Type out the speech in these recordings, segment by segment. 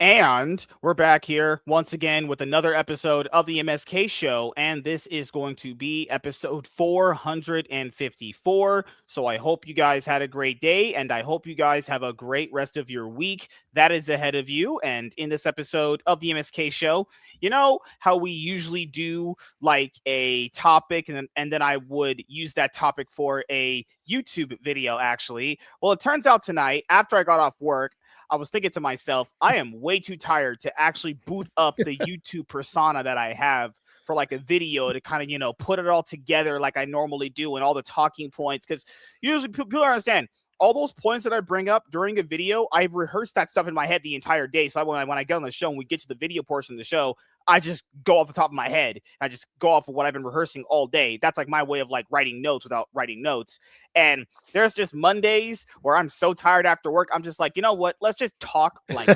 And we're back here once again with another episode of the MSK show. And this is going to be episode 454. So I hope you guys had a great day and I hope you guys have a great rest of your week that is ahead of you. And in this episode of the MSK show, you know how we usually do like a topic and then I would use that topic for a YouTube video, actually. Well, it turns out tonight, after I got off work, I was thinking to myself, I am way too tired to actually boot up the YouTube persona that I have for like a video to kind of, put it all together like I normally do and all the talking points. Because usually people don't understand all those points that I bring up during a video. I've rehearsed that stuff in my head the entire day. So when I get on the show and we get to the video portion of the show, I just go off the top of my head. I just go off of what I've been rehearsing all day. That's like my way of like writing notes without writing notes. And there's just Mondays where I'm so tired after work. I'm just like, you know what? Let's just talk like,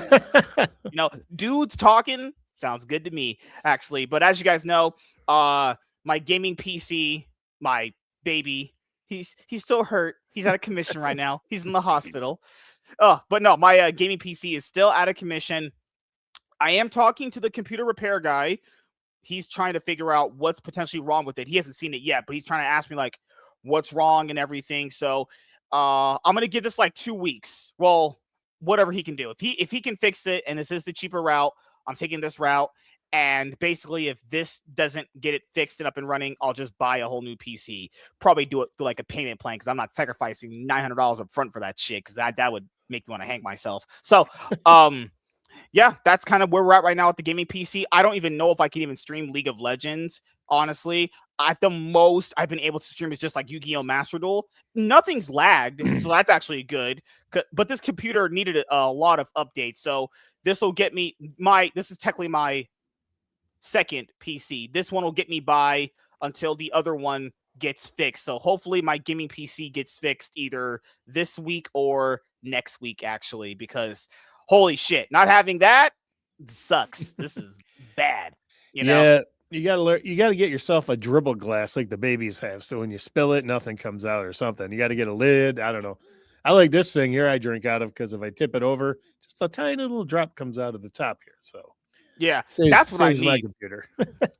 dudes talking sounds good to me, actually. But as you guys know, my gaming PC, my baby, he's still hurt. He's out of commission right now. He's in the hospital. But no, my gaming PC is still out of commission. I am talking to the computer repair guy. He's trying to figure out what's potentially wrong with it. He hasn't seen it yet, but he's trying to ask me like what's wrong and everything. So I'm going to give this like 2 weeks. Well, whatever he can do. If he can fix it and this is the cheaper route, I'm taking this route. And basically, if this doesn't get it fixed and up and running, I'll just buy a whole new PC. Probably do it through like a payment plan because I'm not sacrificing $900 up front for that shit because that would make me want to hang myself. So, yeah, that's kind of where we're at right now with the gaming PC. I don't even know if I can even stream League of Legends, honestly. At the most I've been able to stream is just like Yu-Gi-Oh! Master Duel. Nothing's lagged, so that's actually good. But this computer needed a lot of updates, so this will get me this is technically my second PC. This one will get me by until the other one gets fixed. So hopefully my gaming PC gets fixed either this week or next week, actually, because holy shit, not having that sucks. This is bad. Yeah, you gotta learn. You gotta get yourself a dribble glass like the babies have, so when you spill it, nothing comes out or something. You got to get a lid. I don't know. I like this thing here. I drink out of because if I tip it over, just a tiny little drop comes out of the top here. So yeah, saves, that's what I saves my need. computer.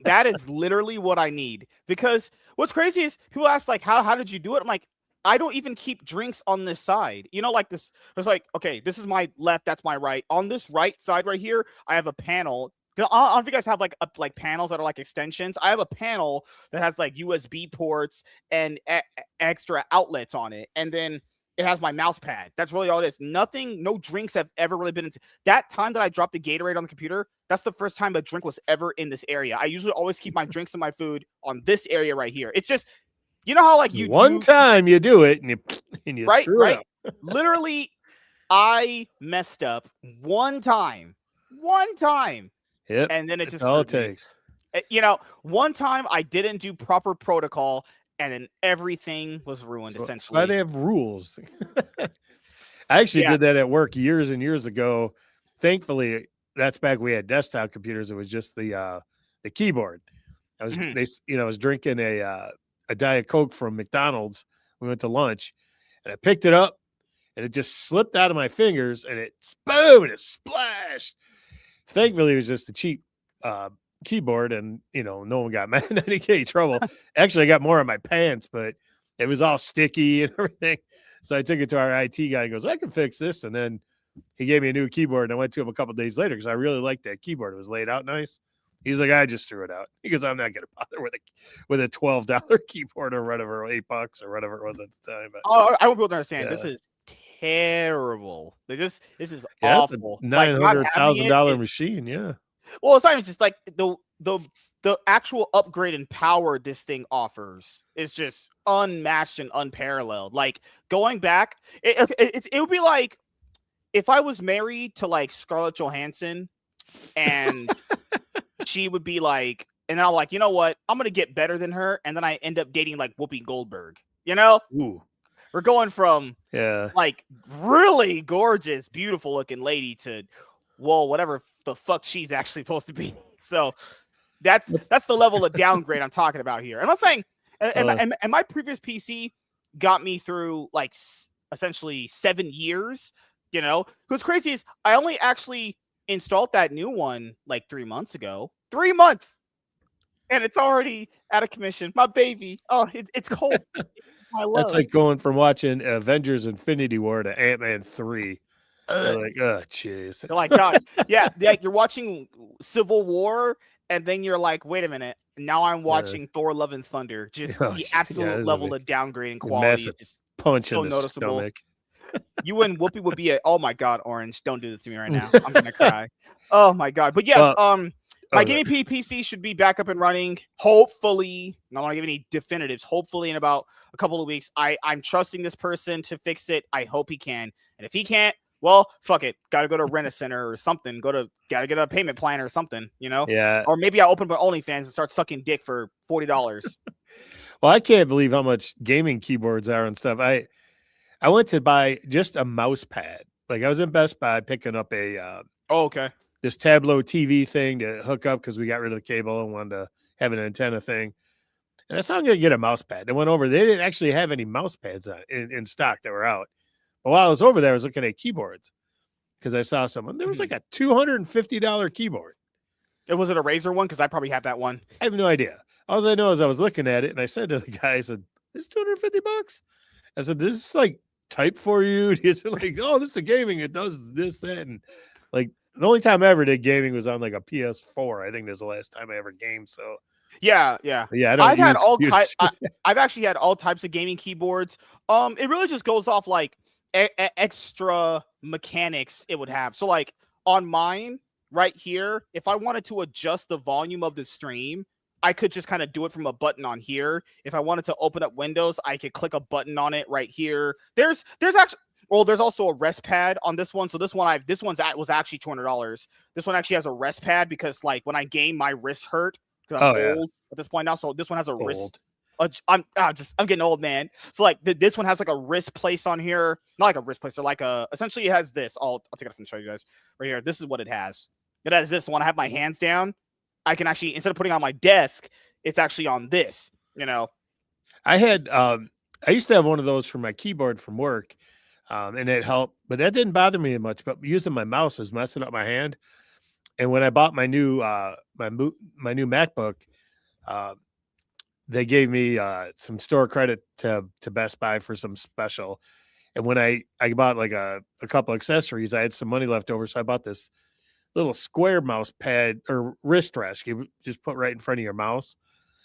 That is literally what I need. Because what's crazy is people ask like, how did you do it? I'm like, I don't even keep drinks on this side. Like this. It's like, okay, this is my left, that's my right. On this right side right here, I have a panel. I don't know if you guys have like panels that are like extensions. I have a panel that has like USB ports and extra outlets on it, and then it has my mouse pad. That's really all it is. Nothing, no drinks have ever really been into that time that I dropped the Gatorade on the computer. That's the first time the drink was ever in this area. I usually always keep my drinks and my food on this area right here. It's just, you know how like one time you do it and you right, screw right. it up. Literally, I messed up one time, Yep, and then it that's just all it hurt me. takes. One time I didn't do proper protocol, and then everything was ruined. So essentially, why they have rules. I actually did that at work years and years ago. Thankfully, that's back we had desktop computers. It was just the keyboard. I was drinking a Diet Coke from McDonald's. We went to lunch, and I picked it up, and it just slipped out of my fingers, and it boom, and it splashed. Thankfully, it was just a cheap keyboard, and no one got mad. I didn't get any trouble. Actually, I got more on my pants, but it was all sticky and everything. So I took it to our IT guy. He goes, "I can fix this," and then he gave me a new keyboard. And I went to him a couple of days later because I really liked that keyboard. It was laid out nice. He's like, "I just threw it out." He goes, "I'm not going to bother with a $12 keyboard or whatever, $8 or whatever it was at the time." But, I won't be able to understand. Yeah. This is terrible. Like this is awful. $900,000 machine. Yeah. Well, it's not even just like the actual upgrade and power this thing offers is just unmatched and unparalleled. Like going back, it would be like if I was married to like Scarlett Johansson and she would be like, and I'm like, you know what? I'm going to get better than her. And then I end up dating like Whoopi Goldberg, Ooh. We're going from like really gorgeous, beautiful looking lady to, whatever the fuck she's actually supposed to be. So that's the level of downgrade I'm talking about here. I'm not saying, and my previous PC got me through like essentially 7 years, What's crazy is I only actually installed that new one like 3 months ago. 3 months, and it's already out of commission. My baby. Oh, it's cold. My That's love. like going from watching Avengers Infinity War to Ant-Man 3. You're Ugh. like, "Oh, jeez." You're like, gosh, yeah, like you're watching Civil War, and then you're like, wait a minute. Now I'm Uh, watching Thor: Love and Thunder. Just oh, the yeah, absolute this is level of downgrade in a quality is massive just punch in so the noticeable. stomach. You and Whoopi would be oh my god, Orange, don't do this to me right now. I'm gonna cry. Oh my god. But yes, Well, my oh, gaming PC should be back up and running. Hopefully, I don't want to give any definitives. Hopefully, in about a couple of weeks. I'm trusting this person to fix it. I hope he can. And if he can't, well, fuck it. Got to go to Rent a Center or something. Got to get a payment plan or something. yeah. Or maybe I'll open up OnlyFans and start sucking dick for $40. Well, I can't believe how much gaming keyboards are and stuff. I went to buy just a mouse pad. Like I was in Best Buy picking up Oh, okay. this Tableau TV thing to hook up because we got rid of the cable and wanted to have an antenna thing. And I thought I'm gonna get a mouse pad. They went over. They didn't actually have any mouse pads in stock that were out. But while I was over there, I was looking at keyboards because I saw someone. There was like a $250 keyboard. Was it a Razer one? Because I probably have that one. I have no idea. All I know is I was looking at it and I said to the guy, I said, "It's $250." I said, "This is like type for you." He said, like, "Oh, this is gaming. It does this, that." And like the only time I ever did gaming was on like a PS4. I think that's the last time I ever gamed. So Yeah. yeah, I don't I've had use all computers. I've actually had all types of gaming keyboards. It really just goes off like extra mechanics it would have. So like on mine right here, if I wanted to adjust the volume of the stream, I could just kind of do it from a button on here. If I wanted to open up Windows, I could click a button on it right here. There's actually there's also a rest pad on this one. So this was actually $200. This one actually has a rest pad because like when I game, my wrists hurt because I'm Oh yeah, old at this point now. So this one has a wrist. old. I'm getting old, man. So like this one has like a wrist place on here, not like a wrist place. So like essentially it has this. I'll take it off and show you guys right here. This is what it has. It has this one. I have my hands down. I can actually, instead of putting it on my desk, it's actually on this. I had I used to have one of those for my keyboard from work, and it helped, but that didn't bother me much. But using my mouse was messing up my hand. And when I bought my new my new MacBook, they gave me some store credit to Best Buy for some special. And when I bought like a couple accessories, I had some money left over, so I bought this little square mouse pad or wrist rest you just put right in front of your mouse.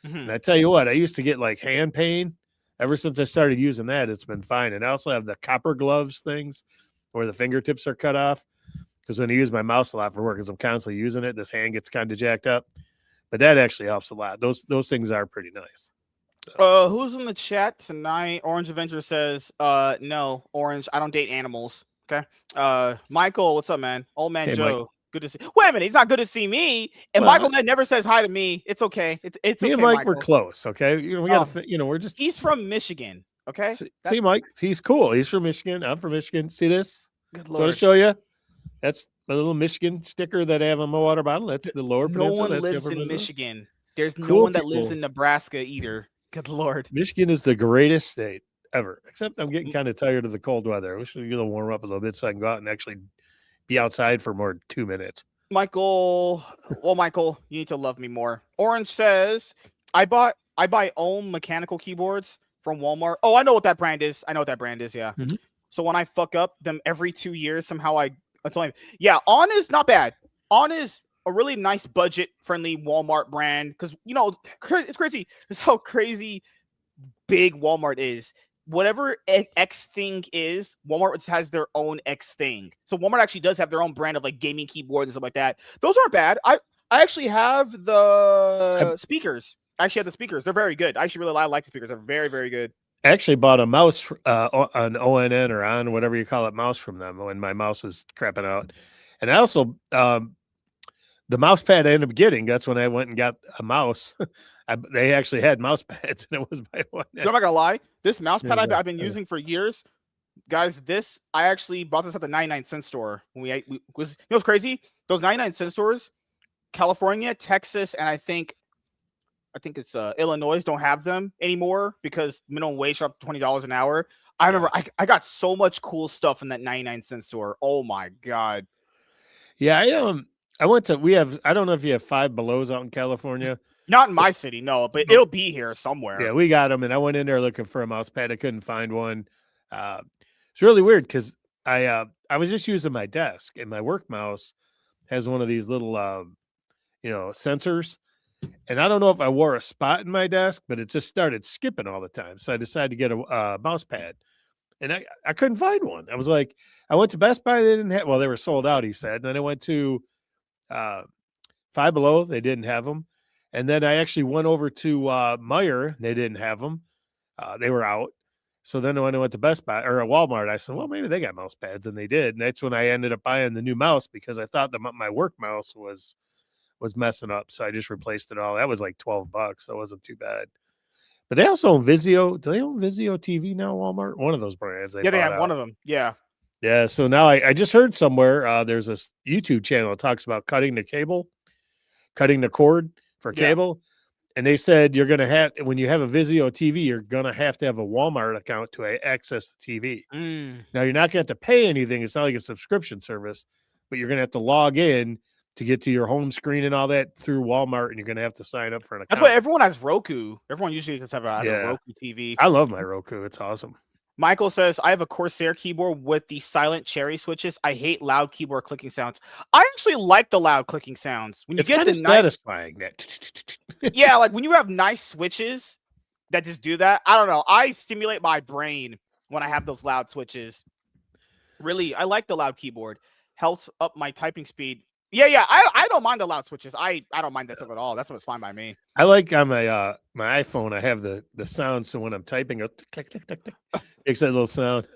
Mm-hmm. And I tell you what, I used to get like hand pain. Ever since I started using that, it's been fine. And I also have the copper gloves things where the fingertips are cut off. Because when I use my mouse a lot for work, because I'm constantly using it, this hand gets kind of jacked up. But that actually helps a lot. Those things are pretty nice. Who's in the chat tonight? Orange Avenger says, no, Orange, I don't date animals. Okay. Michael, what's up, man? Old man Hey, Joe. Mike. Good to see. Wait a minute, he's not good to see me. And Well, Michael man never says hi to me. It's okay. It's me okay, and Mike Michael. were close. Okay, we got to, we're just. He's from Michigan. Okay. See, Mike, he's cool. He's from Michigan. I'm from Michigan. See this? Good Lord. I want to show you. That's a little Michigan sticker that I have on my water bottle. That's the Lower Peninsula. No one lives in Michigan. There's no one that lives in Nebraska either. Good Lord. Michigan is the greatest state ever. Except I'm getting kind of tired of the cold weather. I wish we could warm up a little bit so I can go out and actually be outside for more than 2 minutes. Michael, you need to love me more. Orange says, I buy Ohm mechanical keyboards from Walmart. Oh, I know what that brand is. Yeah. Mm-hmm. So when I fuck up them every 2 years, somehow On is not bad. On is a really nice budget friendly Walmart brand because it's crazy. It's how crazy big Walmart is. Whatever X thing is, Walmart has their own X thing. So Walmart actually does have their own brand of like gaming keyboards and stuff like that. Those aren't bad. I actually have the speakers. They're very good. I actually really like the speakers. They're very, very good. I actually bought a mouse, an ONN or on whatever you call it, mouse from them when my mouse was crapping out. And I also, the mouse pad I ended up getting, that's when I went and got a mouse. They actually had mouse pads, and it was my one. I'm not gonna lie. This mouse pad I've been using for years, guys. I actually bought this at the 99-cent store when we was. What's crazy? Those 99-cent stores, California, Texas, and I think it's Illinois don't have them anymore because minimum wage up to $20 an hour. I remember I got so much cool stuff in that 99-cent store. Oh my god. Yeah, I went to. We have. I don't know if you have Five Belows out in California. Not in my city, no, but But it'll be here yeah, somewhere. we got them, and I went in there looking for a mouse pad. I couldn't find one. It's really weird because I was just using my desk, and my work mouse has one of these little sensors. And I don't know if I wore a spot in my desk, but it just started skipping all the time. So I decided to get a mouse pad, and I couldn't find one. I was like, I went to Best Buy, they didn't have. Well, they were sold out, he said. And then I went to uh, Five Below, they didn't have them. And then I actually went over to Meyer, they didn't have them. They were out. So then when I went to Best Buy or Walmart, I said, well, maybe they got mouse pads, and they did. And that's when I ended up buying the new mouse because I thought that my work mouse was messing up. So I just replaced it all. That was like $12. That wasn't too bad. But they also own Vizio. Do they own Vizio TV now, Walmart? One of those brands they Yeah, they bought have one out. of them. Yeah. Yeah. So now I just heard somewhere there's this YouTube channel that talks about cutting the cord for Yeah. cable. And they said you're going to have, when you have a Vizio TV, you're going to have a Walmart account to access the TV. Mm. Now, you're not going to have to pay anything. It's not like a subscription service, but you're going to have to log in to get to your home screen and all that through Walmart, and you're going to have to sign up for an account. That's why everyone has Roku. Everyone usually has a Roku TV. I love my Roku. It's awesome. Michael says, I have a Corsair keyboard with the silent cherry switches. I hate loud keyboard clicking sounds. I actually like the loud clicking sounds. When you It's get kind the of nice, satisfying. That yeah, like when you have nice switches that just do that. I don't know. I stimulate my brain when I have those loud switches. Really, I like the loud keyboard. Helps up my typing speed. Yeah. I don't mind the loud switches. I don't mind that stuff at all. That's what's fine by me. I like on my iPhone, I have the sound, so when I'm typing, it click, click, click, click, makes that little sound.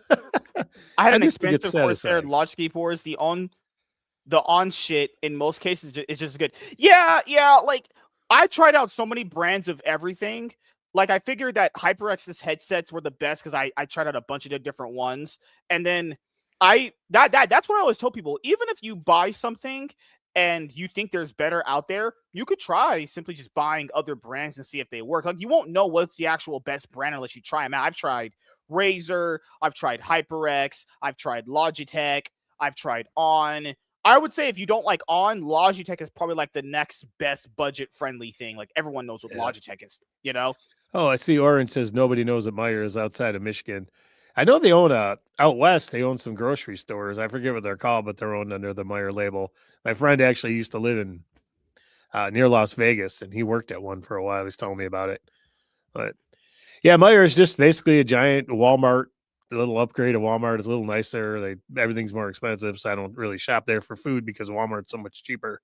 I had an just think it's expensive Corsair satisfying. Lodge keyboards. The on shit in most cases is just good. Yeah. Like I tried out so many brands of everything. Like I figured that HyperX's headsets were the best because I tried out a bunch of the different ones, and then that's what I always told people. Even if you buy something and you think there's better out there, you could try simply just buying other brands and see if they work. Like you won't know what's the actual best brand unless you try them out. I've tried Razer, I've tried HyperX, I've tried Logitech, I've tried On. I would say if you don't like On, Logitech is probably like the next best budget friendly thing. Like everyone knows what Logitech is, you know? Oh, I see. Orange says nobody knows that Meyer is outside of Michigan. I know they own out west. They own some grocery stores. I forget what they're called, but they're owned under the Meyer label. My friend actually used to live in near Las Vegas, and he worked at one for a while. He was telling me about it. But yeah, Meyer is just basically a giant Walmart. A little upgrade of Walmart. It's a little nicer. Everything's more expensive, so I don't really shop there for food because Walmart's so much cheaper.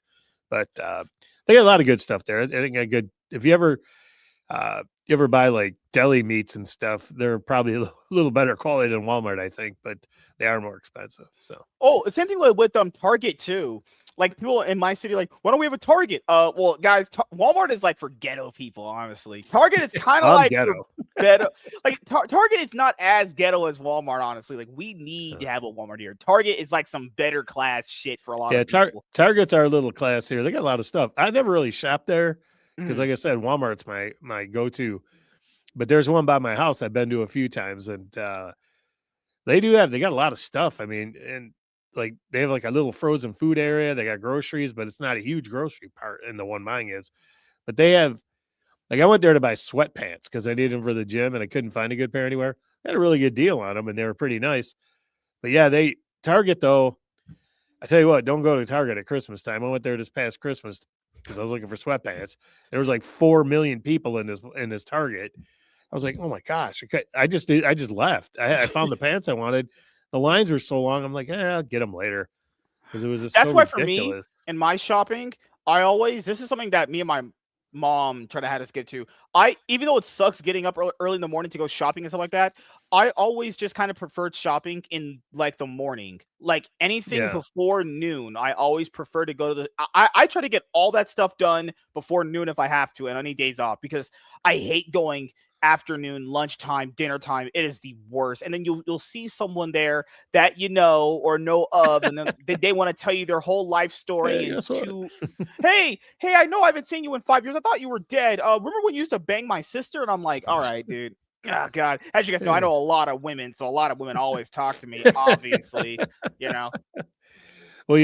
But they got a lot of good stuff there. I think a good. If you ever buy like deli meats and stuff, they're probably a little better quality than Walmart, I think, but they are more expensive. So, Same thing with Target too. Like people in my city, like, why don't we have a Target? Well, guys, Walmart is like for ghetto people, honestly. Target is kind of like ghetto. Ghetto. Like Target is not as ghetto as Walmart, honestly. Like we need to have a Walmart here. Target is like some better class shit for a lot of people. Target's our little class here. They got a lot of stuff. I never really shopped there because, like I said, Walmart's my go to. But there's one by my house I've been to a few times, and they got a lot of stuff. I mean, and like they have like a little frozen food area. They got groceries, but it's not a huge grocery part in the one mine is. But they have, like, I went there to buy sweatpants because I needed them for the gym and I couldn't find a good pair anywhere. They had a really good deal on them and they were pretty nice. But yeah, Target though, I tell you what, don't go to Target at Christmas time. I went there this past Christmas because I was looking for sweatpants. There was like 4 million people in this Target. I was like, oh my gosh. Okay. I just left. I found the pants I wanted. The lines were so long. I'm like, I'll get them later. Because it was just That's so why ridiculous. for me in my shopping, this is something that me and my mom try to have us get to. Even though it sucks getting up early in the morning to go shopping and stuff like that, I always just kind of preferred shopping in like the morning. Like anything before noon, I always prefer to go to I try to get all that stuff done before noon if I have to and any days off because I hate going afternoon, lunchtime, dinner time. It is the worst. And then you'll see someone there that you know or know of, and then they want to tell you their whole life story. Hey, I know I haven't seen you in 5 years. I thought you were dead. Remember when you used to bang my sister? And I'm like, all right, dude. Oh God. As you guys know, I know a lot of women, so a lot of women always talk to me, obviously, you know. Well,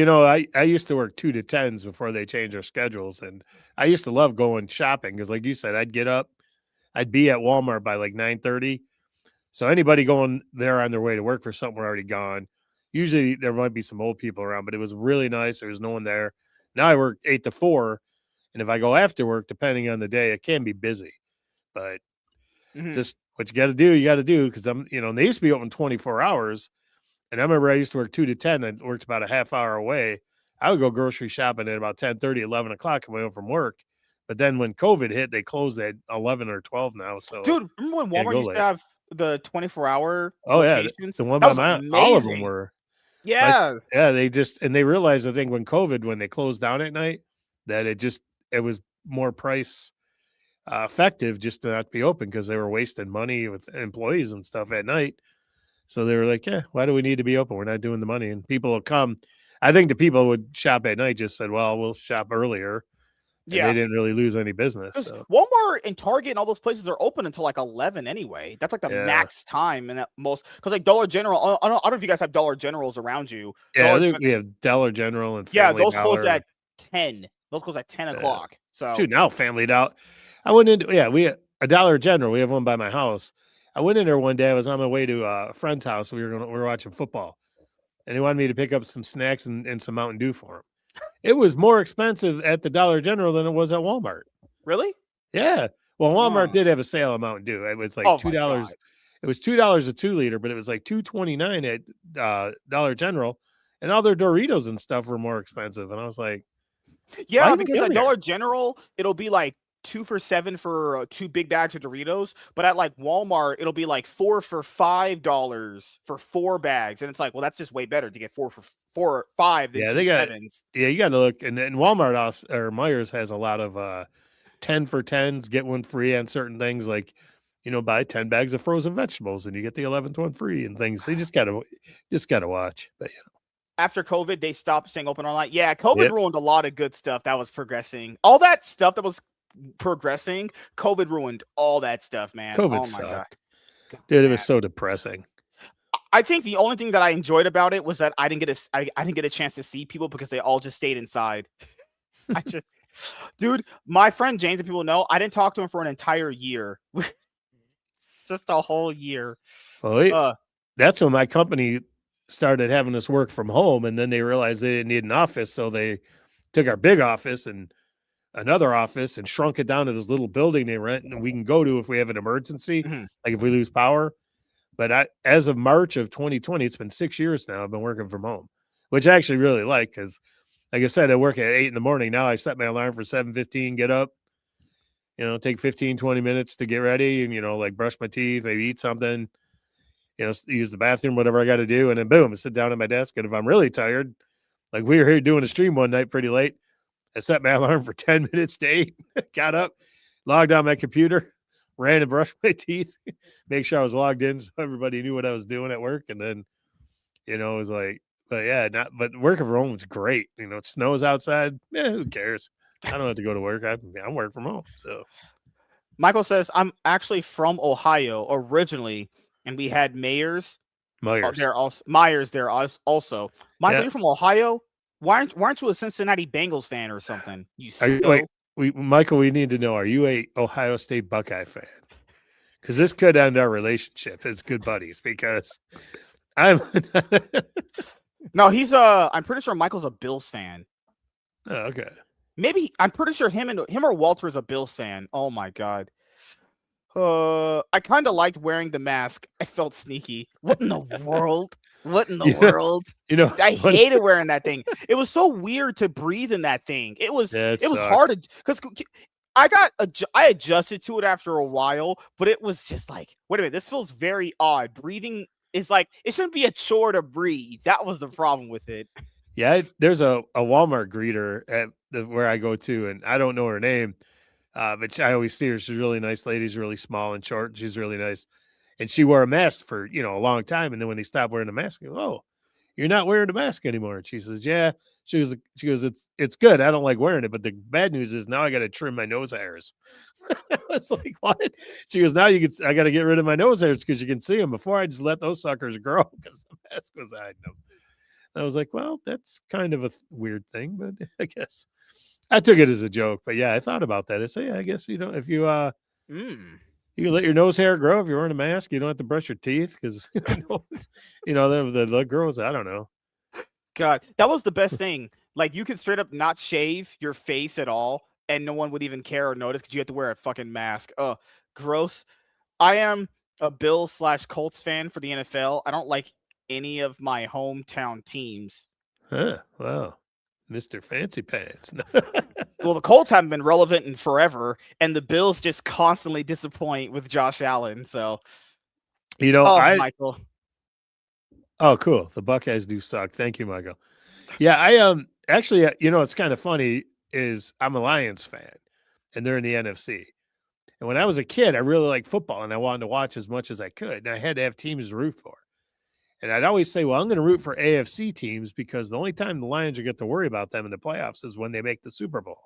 I used to work 2 to 10s before they changed their schedules, and I used to love going shopping because, like you said, I'd get up, I'd be at Walmart by like 9:30. So anybody going there on their way to work for something were already gone. Usually there might be some old people around, but it was really nice. There was no one there. Now I work 8 to 4, and if I go after work, depending on the day, it can be busy. But Mhm. just what you got to do, you got to do because and they used to be open 24 hours. And I remember I used to work 2 to 10. I worked about a half hour away. I would go grocery shopping at about 10:30, 11 o'clock coming home from work. But then when COVID hit, they closed at 11 or 12 now. So Dude, remember when can't Walmart go used to late. have the 24-hour Oh yeah, locations? the one That by was my all of them amazing. were. Yeah. Yeah, they realized I think when COVID when they closed down at night that it was more price effective just to not be open because they were wasting money with employees and stuff at night. So they were like, yeah, why do we need to be open? We're not doing the money, and people will come. I think the people who would shop at night just said, well, we'll shop earlier, and they Yeah. didn't really lose any business. Because So Walmart and Target and all those places are open until like 11 anyway. That's like the yeah, max time and at most. Because like Dollar General, I don't know if you guys have Dollar Generals around you. yeah, we have Dollar General and Yeah, Family those close Dollar. at 10. Those close at 10 Yeah. o'clock. So, Shoot, now Family Dollar. I went into we had a Dollar General. We have one by my house. I went in there one day. I was on my way to a friend's house. We were watching football, and he wanted me to pick up some snacks and some Mountain Dew for him. It was more expensive at the Dollar General than it was at Walmart. really? Yeah. Well, Walmart Oh, did have a sale on Mountain Dew. It was like oh two my God. dollars. It was $2 a 2 liter, but it was like $2.29 at Dollar General, and all their Doritos and stuff were more expensive. And I was like, why Yeah, did we because come at here? Dollar General, it'll be like 2 for $7 for two big bags of Doritos. But at like Walmart, it'll be like 4 for $5 for 4 bags. And it's like, well, that's just way better to get 4 for 5 than Yeah, two they got. sevens. Yeah, you got to look, and Walmart or Myers has a lot of 10 for 10s, get one free on certain things like. Buy 10 bags of frozen vegetables and you get the 11th one free and things. So you just gotta watch. But After COVID, they stopped staying open online. Yeah, COVID yeah, ruined a lot of good stuff that was progressing. All that stuff that was progressing, COVID ruined all that stuff, man. COVID Oh my God. sucked. God, Dude, it was man. so depressing. I think the only thing that I enjoyed about it was that I didn't get a chance to see people because they all just stayed inside. I just dude, my friend James, and people know, I didn't talk to him for an entire year. Just a whole year. Well, Uh that's when my company started having us work from home, and then they realized they didn't need an office, so they took our big office and another office and shrunk it down to this little building they rent, and we can go to if we have an emergency, mhm. like if we lose power. But as of March of 2020, it's been 6 years now. I've been working from home, which I actually really like because, like I said, I work at 8 in the morning. Now I set my alarm for 7:15, get up, take 15, 20 minutes to get ready and, like brush my teeth, maybe eat something, use the bathroom, whatever I got to do. And then boom, I sit down at my desk. And if I'm really tired, like we were here doing a stream one night pretty late, I set my alarm for 10 minutes to 8, got up, logged on my computer, ran and brushed my teeth, make sure I was logged in so everybody knew what I was doing at work. And then, it was like, but yeah, but working from home was great. It snows outside. Yeah, who cares? I don't have to go to work. I'm working from home. So Michael says I'm actually from Ohio originally, and we had mayors Myers. there also. Myers there also. Michael, Yeah. you're from Ohio. Why aren't you a Cincinnati Bengals fan or something? You Wait, sicko. Michael, we need to know, are you a Ohio State Buckeye fan? Because this could end our relationship as good buddies because I'm No, I'm pretty sure Michael's a Bills fan. oh, okay. Maybe I'm pretty sure him or Walter is a Bills fan. Oh my God. I kind of liked wearing the mask. I felt sneaky. What in the world? What in the Yeah, world? I it's funny. hated wearing that thing. It was so weird to breathe in that thing. It was Yeah, it it was sucked. hard to because I adjusted to it after a while, but it was just like, wait a minute, this feels very odd. Breathing is like it shouldn't be a chore to breathe. That was the problem with it. Yeah, there's a Walmart greeter at where I go to, and I don't know her name, but I always see her. She's a really nice lady. She's really small and short. She's really nice, and she wore a mask for a long time. And then when they stopped wearing the mask, I go, "Oh, you're not wearing the mask anymore." And she says, "Yeah." She goes, it's good. I don't like wearing it, but the bad news is now I got to trim my nose hairs. It's like what? She goes, I got to get rid of my nose hairs because you can see them. Before I just let those suckers grow because the mask was hiding them. I was like, well, that's kind of a weird thing, but I guess I took it as a joke. But yeah, I thought about that. I say, yeah, I guess you don't if you Mm. you can let your nose hair grow if you're wearing a mask. You don't have to brush your teeth because the girls. I don't know. God, that was the best thing. Like you could straight up not shave your face at all, and no one would even care or notice because you had to wear a fucking mask. Oh, gross. I am a Bills/Colts fan for the NFL. I don't like any of my hometown teams. Huh? Wow, Mister Fancy Pants. Well, the Colts haven't been relevant in forever, and the Bills just constantly disappoint with Josh Allen. So, oh, I Michael. Oh, cool. The Buckeyes do suck. Thank you, Michael. Yeah, I actually, it's kind of funny is I'm a Lions fan, and they're in the NFC. And when I was a kid, I really liked football, and I wanted to watch as much as I could, and I had to have teams to root for. And I'd always say, well, I'm going to root for AFC teams because the only time the Lions are get to worry about them in the playoffs is when they make the Super Bowl.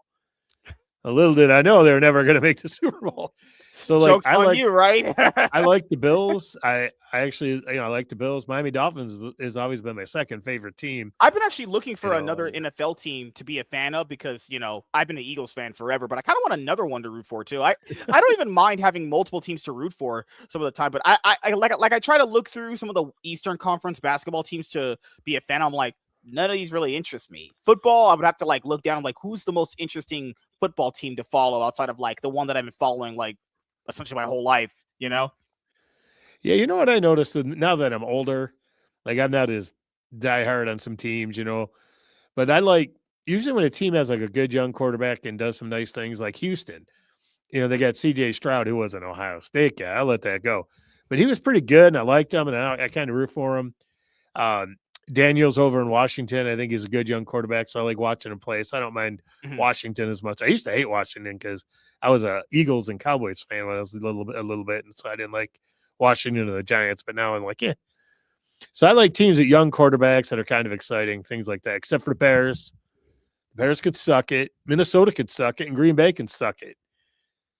A little did I know they were never going to make the Super Bowl. So, like, Joke's on you, right? I like the Bills. I actually, I like the Bills. Miami Dolphins has always been my second favorite team. I've been actually looking for another NFL team to be a fan of because, I've been an Eagles fan forever, but I kind of want another one to root for too. I don't even mind having multiple teams to root for some of the time, but I try to look through some of the Eastern Conference basketball teams to be a fan. I'm like, none of these really interest me. Football, I would have to like look down. I'm like, who's the most interesting football team to follow outside of like the one that I've been following like essentially my whole life, Yeah, you know what I noticed now that I'm older, like I'm not as diehard on some teams, but I like usually when a team has like a good young quarterback and does some nice things like Houston, they got CJ Stroud, who was an Ohio State guy. I'll let that go. But he was pretty good and I liked him and I kind of root for him. Daniels over in Washington, I think he's a good young quarterback, so I like watching him play. So I don't mind Washington as much. I used to hate Washington because I was a Eagles and Cowboys fan when I was a little bit, and so I didn't like Washington or the Giants. But now I'm like, yeah. So I like teams with young quarterbacks that are kind of exciting, things like that. Except for the Bears, the Bears could suck it, Minnesota could suck it, and Green Bay can suck it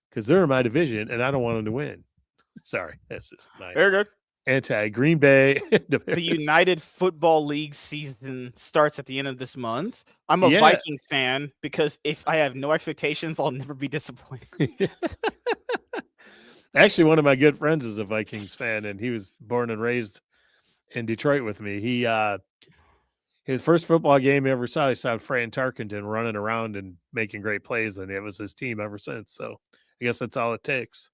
because they're in my division, and I don't want them to win. Sorry, that's just my very good. Anti-Green Bay. The United Football League season starts at the end of this month. I'm a Vikings fan because if I have no expectations, I'll never be disappointed. Actually, one of my good friends is a Vikings fan, and he was born and raised in Detroit with me. His first football game he ever saw, he saw Fran Tarkenton running around and making great plays, and it was his team ever since. So I guess that's all it takes.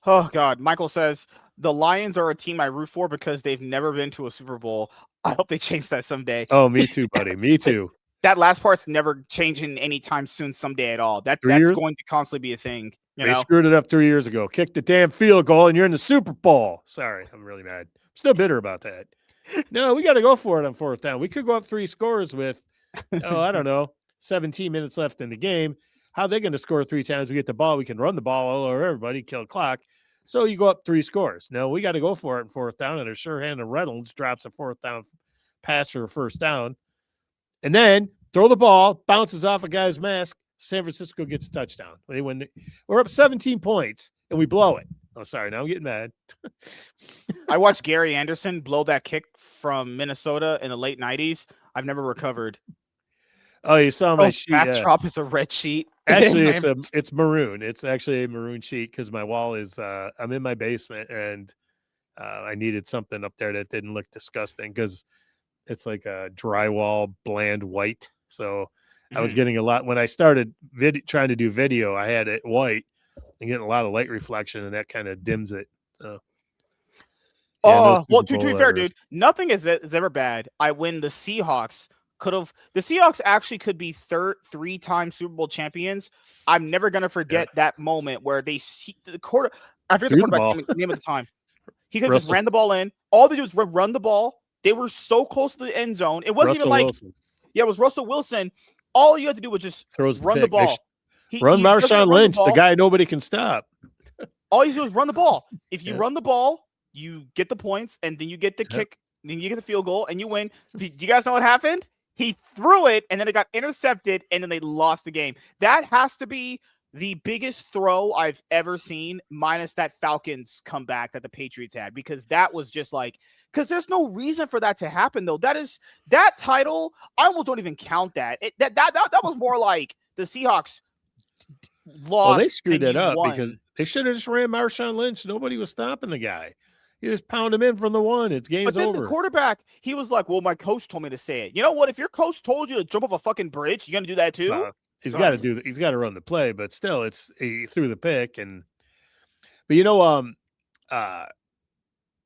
Oh, God. Michael says, the Lions are a team I root for because they've never been to a Super Bowl. I hope they change that someday. Oh, me too, buddy. Me too. That last part's never changing anytime soon, someday at all. That's going to constantly be a thing. They screwed it up 3 years ago. Kicked the damn field goal, and you're in the Super Bowl. Sorry, I'm really mad. I'm still bitter about that. No, we got to go for it on fourth down. We could go up 3 scores with, I don't know, 17 minutes left in the game. How are they going to score 3 times? We get the ball. We can run the ball all over everybody, kill the clock. So you go up 3 scores. No, we got to go for it in fourth down. And a sure hand of Reynolds drops a fourth down pass for a first down. And then throw the ball, bounces off a guy's mask. San Francisco gets a touchdown. We're up 17 points and we blow it. Oh, sorry. Now I'm getting mad. I watched Gary Anderson blow that kick from Minnesota in the late 90s. I've never recovered. Oh, you saw my sheet. Backdrop is a red sheet. Actually, it's maroon. It's actually a maroon sheet because my wall is I'm in my basement and I needed something up there that didn't look disgusting because it's like a drywall bland white. So I was getting a lot when I started trying to do video. I had it white and getting a lot of light reflection, and that kind of dims it. So. Yeah, well, to be fair, dude, nothing is ever bad. I win the Seahawks. The Seahawks actually could be 3-time Super Bowl champions. I'm never gonna forget that moment where they see the quarter. I forget the quarterback name at the time. He could have just ran the ball in. All they did was run the ball. They were so close to the end zone. It wasn't even like, it was Russell Wilson. All you had to do was just run the ball. Run Marshawn Lynch, the guy nobody can stop. All you do is run the ball. If you run the ball, you get the points, and then you get the kick, then you get the field goal, and you win. Do you guys know what happened? He threw it, and then it got intercepted, and then they lost the game. That has to be the biggest throw I've ever seen, minus that Falcons comeback that the Patriots had, because that was just like because there's no reason for that to happen though. That title, I almost don't even count that. That was more like the Seahawks Well, they lost screwed and that you up because won. they should have just ran Marshawn Lynch. Nobody was stopping the guy. You just pound him in from the one. It's But game's then the over. quarterback, he was like, "Well, my coach told me to say it." You know what? If your coach told you to jump off a fucking bridge, you gonna do that too? He's So, got to do. He's got to run the play, but still, he threw the pick. But uh,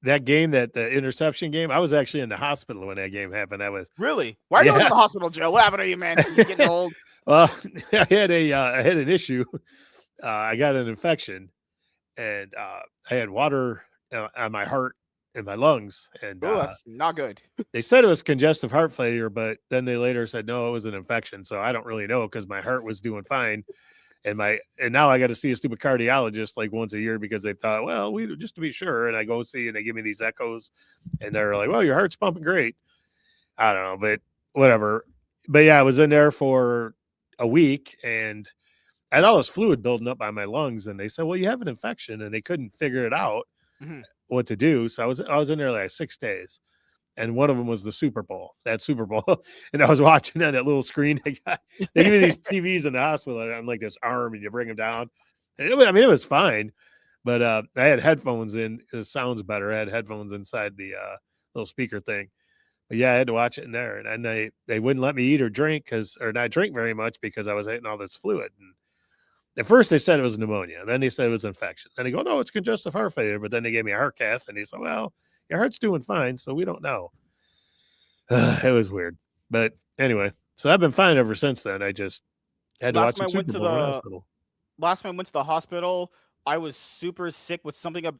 that game, that the interception game, I was actually in the hospital when that game happened. That was really? Why are you always in yeah. the hospital, Joe? What happened to you, man? You getting old? Well, I had an issue. I got an infection, and I had water on my heart and my lungs, and Oh, that's not good. they said it was congestive heart failure, but then they later said no, it was an infection. So I don't really know because my heart was doing fine, and now I got to see a stupid cardiologist like once a year because they thought, well, we just to be sure. And I go see, and they give me these echoes, and they're like, well, your heart's pumping great. I don't know, but whatever. But yeah, I was in there for a week, and I had all this fluid building up by my lungs, and they said, well, you have an infection, and they couldn't figure it out what to do. So I was in there like 6 days. And one of them was the Super Bowl, that Super Bowl. And I was watching on that little screen. They give me these TVs in the hospital on like this arm, and you bring them down. It was fine, but I had headphones in. It sounds better. I had headphones inside the little speaker thing. But yeah, I had to watch it in there. And they wouldn't let me eat or drink or not drink very much because I was eating all this fluid. And at first they said it was pneumonia. Then they said it was infection. Then they go, no, it's congestive heart failure. But then they gave me a heart cath, and he said, well, your heart's doing fine, so we don't know. It was weird. But anyway, so I've been fine ever since then. I just had to watch the Super Bowl in the hospital. Last time I went to the hospital, I was super sick with something. I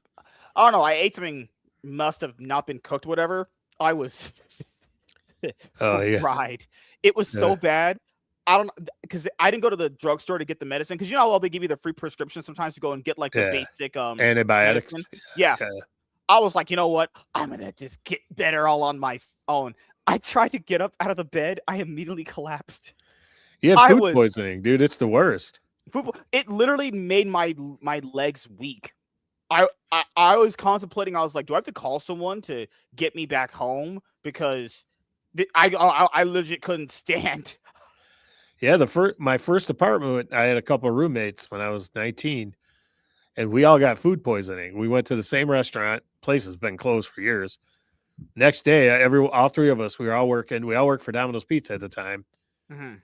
don't know. I ate something, must have not been cooked, whatever. I was fried. It was so bad. I don't, because I didn't go to the drugstore to get the medicine, because you know how they give you the free prescription sometimes to go and get like the basic antibiotics. Yeah. I was like, you know what? I'm gonna just get better all on my own. I tried to get up out of the bed. I immediately collapsed. You had food poisoning, dude. It's the worst. It literally made my legs weak. I was contemplating. I was like, do I have to call someone to get me back home, because I legit couldn't stand. Yeah, my first apartment, I had a couple of roommates when I was 19, and we all got food poisoning. We went to the same restaurant. Place has been closed for years. Next day, all three of us, we were all working. We all worked for Domino's Pizza at the time. Mm-hmm.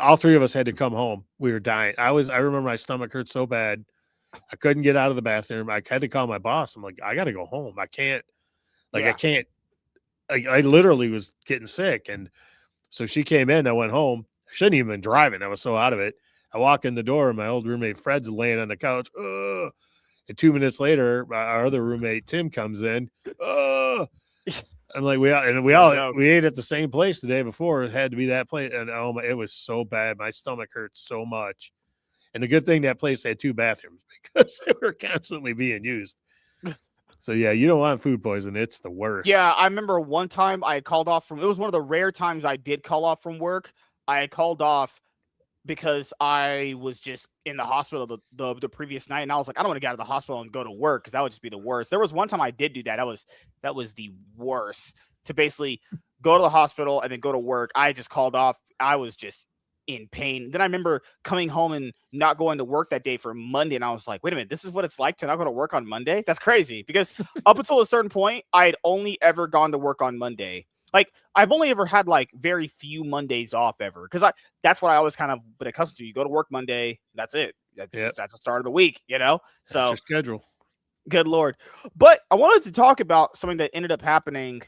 All three of us had to come home. We were dying. I remember my stomach hurt so bad. I couldn't get out of the bathroom. I had to call my boss. I'm like, I got to go home. I can't. I can't. I literally was getting sick. And so she came in. I went home. I shouldn't even been driving. I was so out of it. I walk in the door, and my old roommate Fred's laying on the couch. Ugh. And 2 minutes later, our other roommate Tim comes in. Ugh. I'm like, we ate at the same place the day before. It had to be that place, and it was so bad. My stomach hurt so much. And the good thing, that place had 2 bathrooms because they were constantly being used. So yeah, you don't want food poisoning. It's the worst. Yeah, I remember one time I had called off from. It was one of the rare times I did call off from work. I had called off because I was just in the hospital the previous night, and I was like, I don't want to get out of the hospital and go to work, because that would just be the worst. There was one time I did do that. That was the worst, to basically go to the hospital and then go to work. I just called off. I was just in pain. Then I remember coming home and not going to work that day for Monday, and I was like, wait a minute, this is what it's like to not go to work on Monday? That's crazy, because up until a certain point, I had only ever gone to work on Monday. Like, I've only ever had like very few Mondays off ever, because that's what I always kind of been accustomed to. You go to work Monday, that's it. That's the start of the week, you know? So that's your schedule. Good Lord. But I wanted to talk about something that ended up happening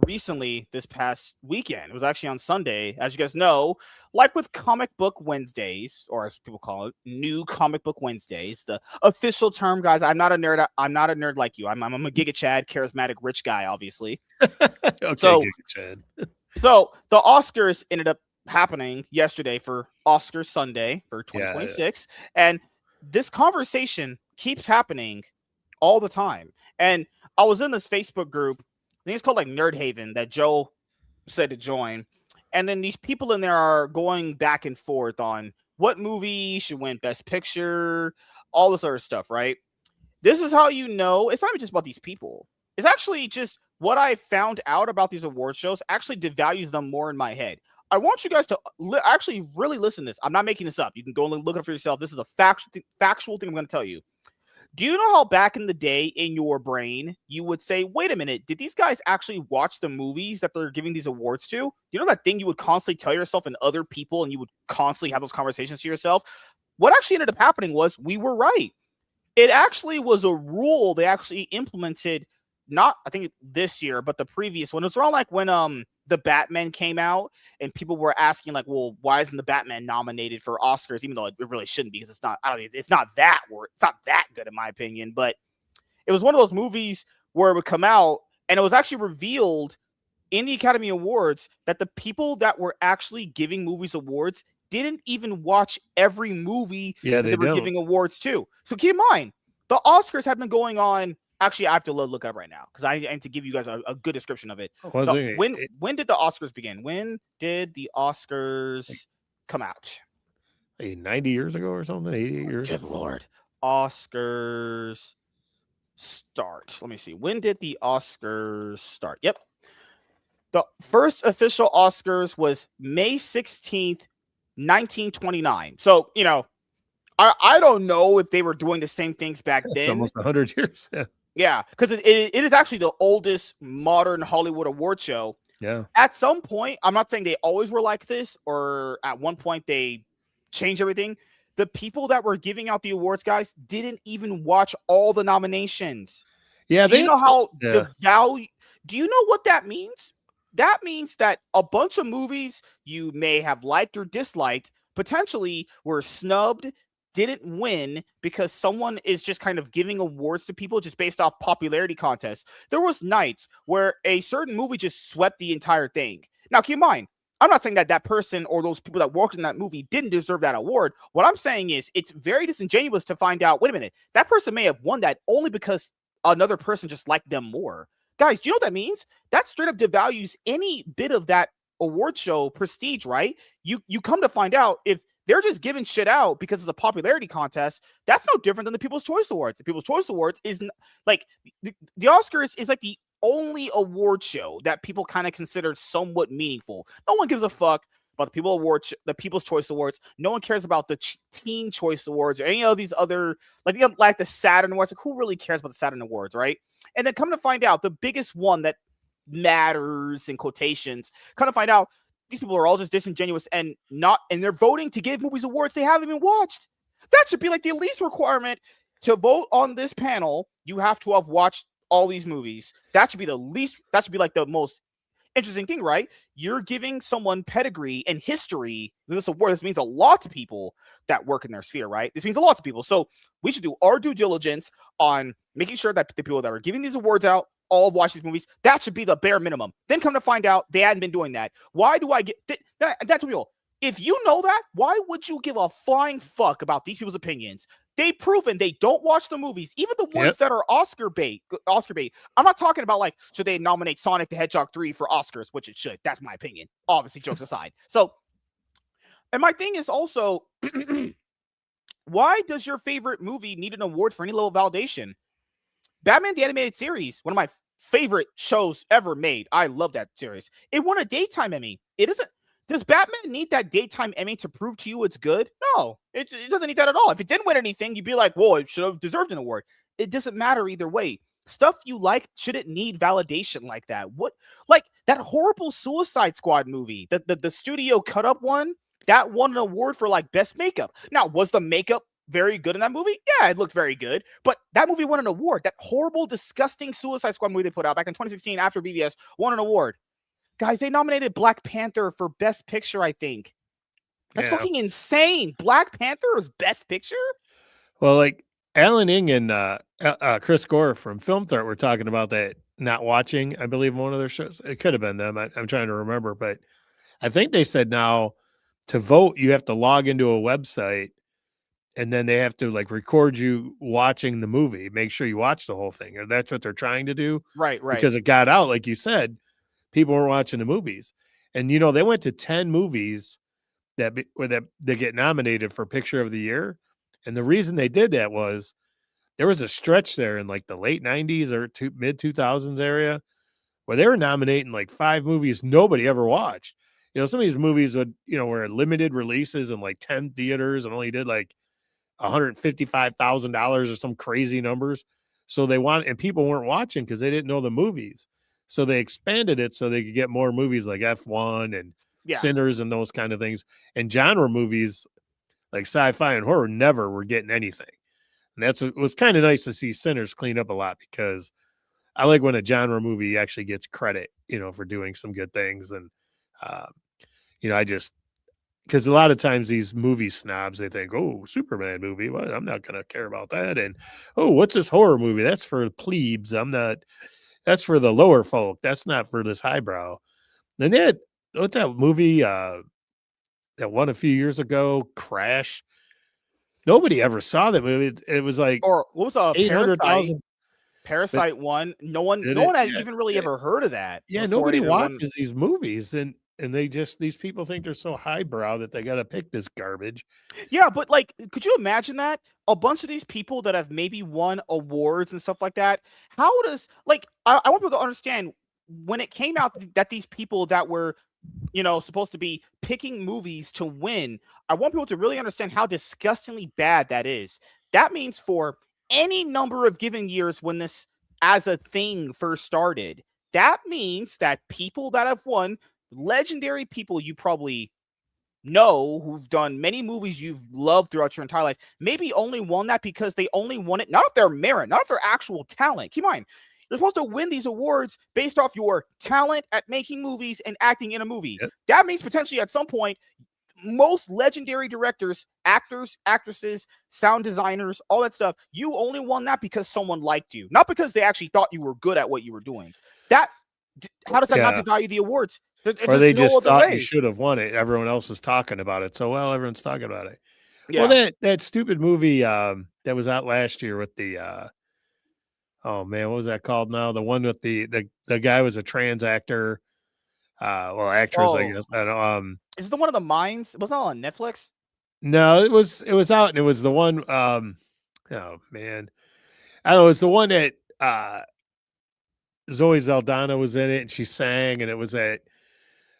recently this past weekend. It was actually on Sunday. As you guys know, like with Comic Book Wednesdays, or as people call it, New Comic Book Wednesdays, the official term, guys. I'm not a nerd. I'm not a nerd like you. I'm a Giga Chad, charismatic rich guy, obviously. Okay, so, Giga Chad. So the Oscars ended up happening yesterday for Oscar Sunday for 2026. And this conversation keeps happening all the time. And I was in this Facebook group, I think it's called like Nerd Haven, that Joe said to join. And then these people in there are going back and forth on what movie should win Best Picture, all this other stuff, right? This is how you know it's not even just about these people. It's actually just what I found out about these award shows actually devalues them more in my head. I want you guys to actually really listen to this. I'm not making this up. You can go and look it up for yourself. This is a factual thing I'm going to tell you. Do you know how back in the day in your brain you would say, wait a minute, did these guys actually watch the movies that they're giving these awards to? You know that thing you would constantly tell yourself and other people, and you would constantly have those conversations to yourself? What actually ended up happening was we were right. It actually was a rule they actually implemented, not I think this year, but the previous one. It's around like when the Batman came out and people were asking like, well, why isn't the Batman nominated for Oscars? Even though it really shouldn't, because it's not. I don't know, it's not that it's not that good in my opinion. But it was one of those movies where it would come out and it was actually revealed in the Academy Awards that the people that were actually giving movies awards didn't even watch every movie that they were giving awards to. So keep in mind, the Oscars have been going on. Actually, I have to look up right now because I need to give you guys a good description of it. When did the Oscars begin? When did the Oscars come out? 90 years ago or something? 88 years? Good Lord. Oscars start. Let me see. When did the Oscars start? Yep. The first official Oscars was May 16th, 1929. So, you know, I don't know if they were doing the same things back then. Almost 100 years. Yeah, because it is actually the oldest modern Hollywood award show. Yeah. At some point, I'm not saying they always were like this, or at one point they changed everything. The people that were giving out the awards, guys, didn't even watch all the nominations. Yeah. Do you know how devalue? Do you know what that means? That means that a bunch of movies you may have liked or disliked potentially were snubbed, didn't win because someone is just kind of giving awards to people just based off popularity contests. There was nights where a certain movie just swept the entire thing. Now, keep in mind, I'm not saying that that person or those people that worked in that movie didn't deserve that award. What I'm saying is it's very disingenuous to find out, wait a minute, that person may have won that only because another person just liked them more. Guys, do you know what that means? That straight up devalues any bit of that award show prestige, right? You come to find out if they're just giving shit out because it's a popularity contest, that's no different than the People's Choice Awards. The People's Choice Awards is like the Oscars is like the only award show that people kind of consider somewhat meaningful. No one gives a fuck about the People's Choice Awards. No one cares about the Teen Choice Awards or any of these other like the Saturn Awards. Like, who really cares about the Saturn Awards, right? And then come to find out, the biggest one that matters in quotations, come to find out these people are all just disingenuous and they're voting to give movies awards they haven't even watched. That should be like the least requirement to vote on this panel. You have to have watched all these movies. That should be the least. That should be like the most interesting thing, right? You're giving someone pedigree and history. This award, this means a lot to people that work in their sphere, right? This means a lot to people. So we should do our due diligence on making sure that the people that are giving these awards out all watch these movies. That should be the bare minimum. Then come to find out they hadn't been doing that. Why do I get that's real? If you know that, why would you give a flying fuck about these people's opinions? They've proven they don't watch the movies, even the ones that are Oscar bait. I'm not talking about like, should they nominate Sonic the Hedgehog 3 for Oscars, which it should. That's my opinion. Obviously, jokes aside. So, and my thing is also, why does your favorite movie need an award for any level of validation? Batman the Animated Series, one of my favorite shows ever made. I love that series. It won a daytime Emmy. It isn't. Does Batman need that daytime Emmy to prove to you it's good? No, it doesn't need that at all. If it didn't win anything, you'd be like, whoa, it should have deserved an award. It doesn't matter either way. Stuff you like shouldn't need validation like that. What, like that horrible Suicide Squad movie, the studio cut up one, that won an award for like best makeup. Now, was the makeup very good in that movie? Yeah, it looked very good. But that movie won an award. That horrible, disgusting Suicide Squad movie they put out back in 2016 after BVS won an award. Guys, they nominated Black Panther for Best Picture, I think. That's fucking insane. Black Panther was Best Picture? Well, like Alan Ing and Chris Gore from Film Threat were talking about that not watching, I believe, one of their shows. It could have been them. I'm trying to remember. But I think they said now to vote, you have to log into a website and then they have to like record you watching the movie, make sure you watch the whole thing. Or that's what they're trying to do. Right. Because it got out, like you said, people were watching the movies. And, you know, they went to 10 movies that they get nominated for Picture of the Year. And the reason they did that was there was a stretch there in like the late 90s or mid 2000s area where they were nominating like 5 movies nobody ever watched. Some of these movies would, were limited releases in like 10 theaters and only did like $155,000 or some crazy numbers. So and people weren't watching because they didn't know the movies. So they expanded it so they could get more movies like F1 and Yeah. Sinners and those kind of things. And genre movies like sci-fi and horror never were getting anything. And it was kind of nice to see Sinners clean up a lot, because I like when a genre movie actually gets credit, for doing some good things. And, uh, I just, because a lot of times these movie snobs, they think, oh, Superman movie, well, I'm not going to care about that. And, oh, what's this horror movie? That's for plebes. That's for the lower folk. That's not for this highbrow. And then, what's that movie that won a few years ago, Crash? Nobody ever saw that movie. It was like Or what was a Parasite? 800,000. But Parasite one. No one, did no it? one had Yeah. even really ever heard of that Yeah, before it nobody even won. watches these movies, and these people think they're so highbrow that they gotta pick this garbage. Yeah, but like, could you imagine that? A bunch of these people that have maybe won awards and stuff like that. How does like I want people to understand when it came out that these people that were, supposed to be picking movies to win, I want people to really understand how disgustingly bad that is. That means for any number of given years when this as a thing first started, that means that people that have won, legendary people you probably know who've done many movies you've loved throughout your entire life, maybe only won that because they only won it not of their merit, not of their actual talent. Keep in mind, you're supposed to win these awards based off your talent at making movies and acting in a movie. Yep. That means potentially at some point, most legendary directors, actors, actresses, sound designers, all that stuff, you only won that because someone liked you, not because they actually thought you were good at what you were doing. That How does that not Yeah. devalue the awards? Or There's they no just other thought you way. should have won it. Everyone else was talking about it. So, well, everyone's talking about it. Well, Yeah. that stupid movie, that was out last year with the, oh man, what was that called now? The one with the guy was a trans actor, well, actress, I Oh, guess. I don't, is it the one of the mines? It wasn't on Netflix. no, it was out, and it was the one, oh man, I don't know, it's the one that Zoe Saldana was in it, and she sang, and it was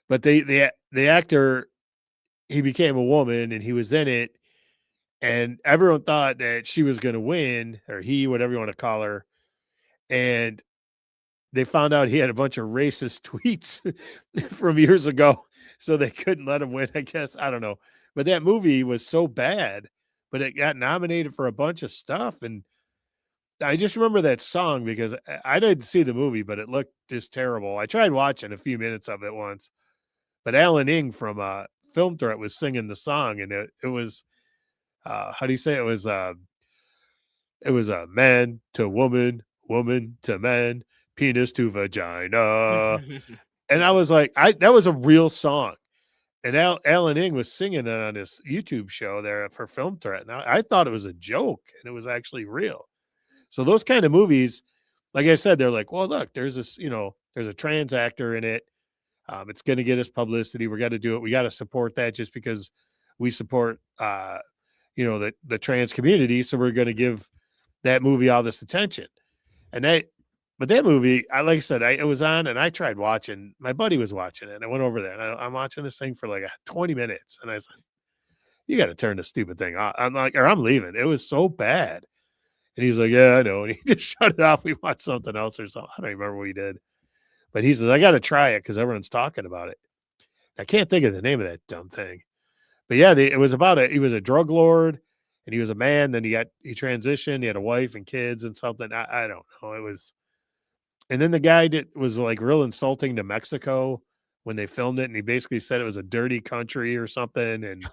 but the actor, he became a woman, and he was in it, and everyone thought that she was going to win, or he, whatever you want to call her, and they found out he had a bunch of racist tweets from years ago, so they couldn't let him win, I guess. I don't know. But that movie was so bad, but it got nominated for a bunch of stuff. And I just remember that song because I didn't see the movie, but it looked just terrible. I tried watching a few minutes of it once, but Alan Ing from Film Threat was singing the song, and it was, how do you say it? It was a man to woman, woman to man, penis to vagina. And I was like, that was a real song. And Alan Ing was singing it on this YouTube show there for Film Threat. And I thought it was a joke, and it was actually real. So those kind of movies, like I said, they're like, well, look, there's this, there's a trans actor in it. It's going to get us publicity. We got to do it. We got to support that just because we support, the trans community. So we're going to give that movie all this attention. And but that movie, like I said, it was on, and I tried watching. My buddy was watching it, and I went over there, and I'm watching this thing for like 20 minutes, and I said, "You got to turn this stupid thing off." I'm like, or I'm leaving. It was so bad. And he's like, "Yeah, I know." And he just shut it off. We watched something else or something. I don't even remember what he did, but he says, "I got to try it because everyone's talking about it." I can't think of the name of that dumb thing, but yeah, it was about he was a drug lord, and he was a man. Then he transitioned. He had a wife and kids and something. I don't know. It was. And then the guy was like real insulting to Mexico when they filmed it, and he basically said it was a dirty country or something. And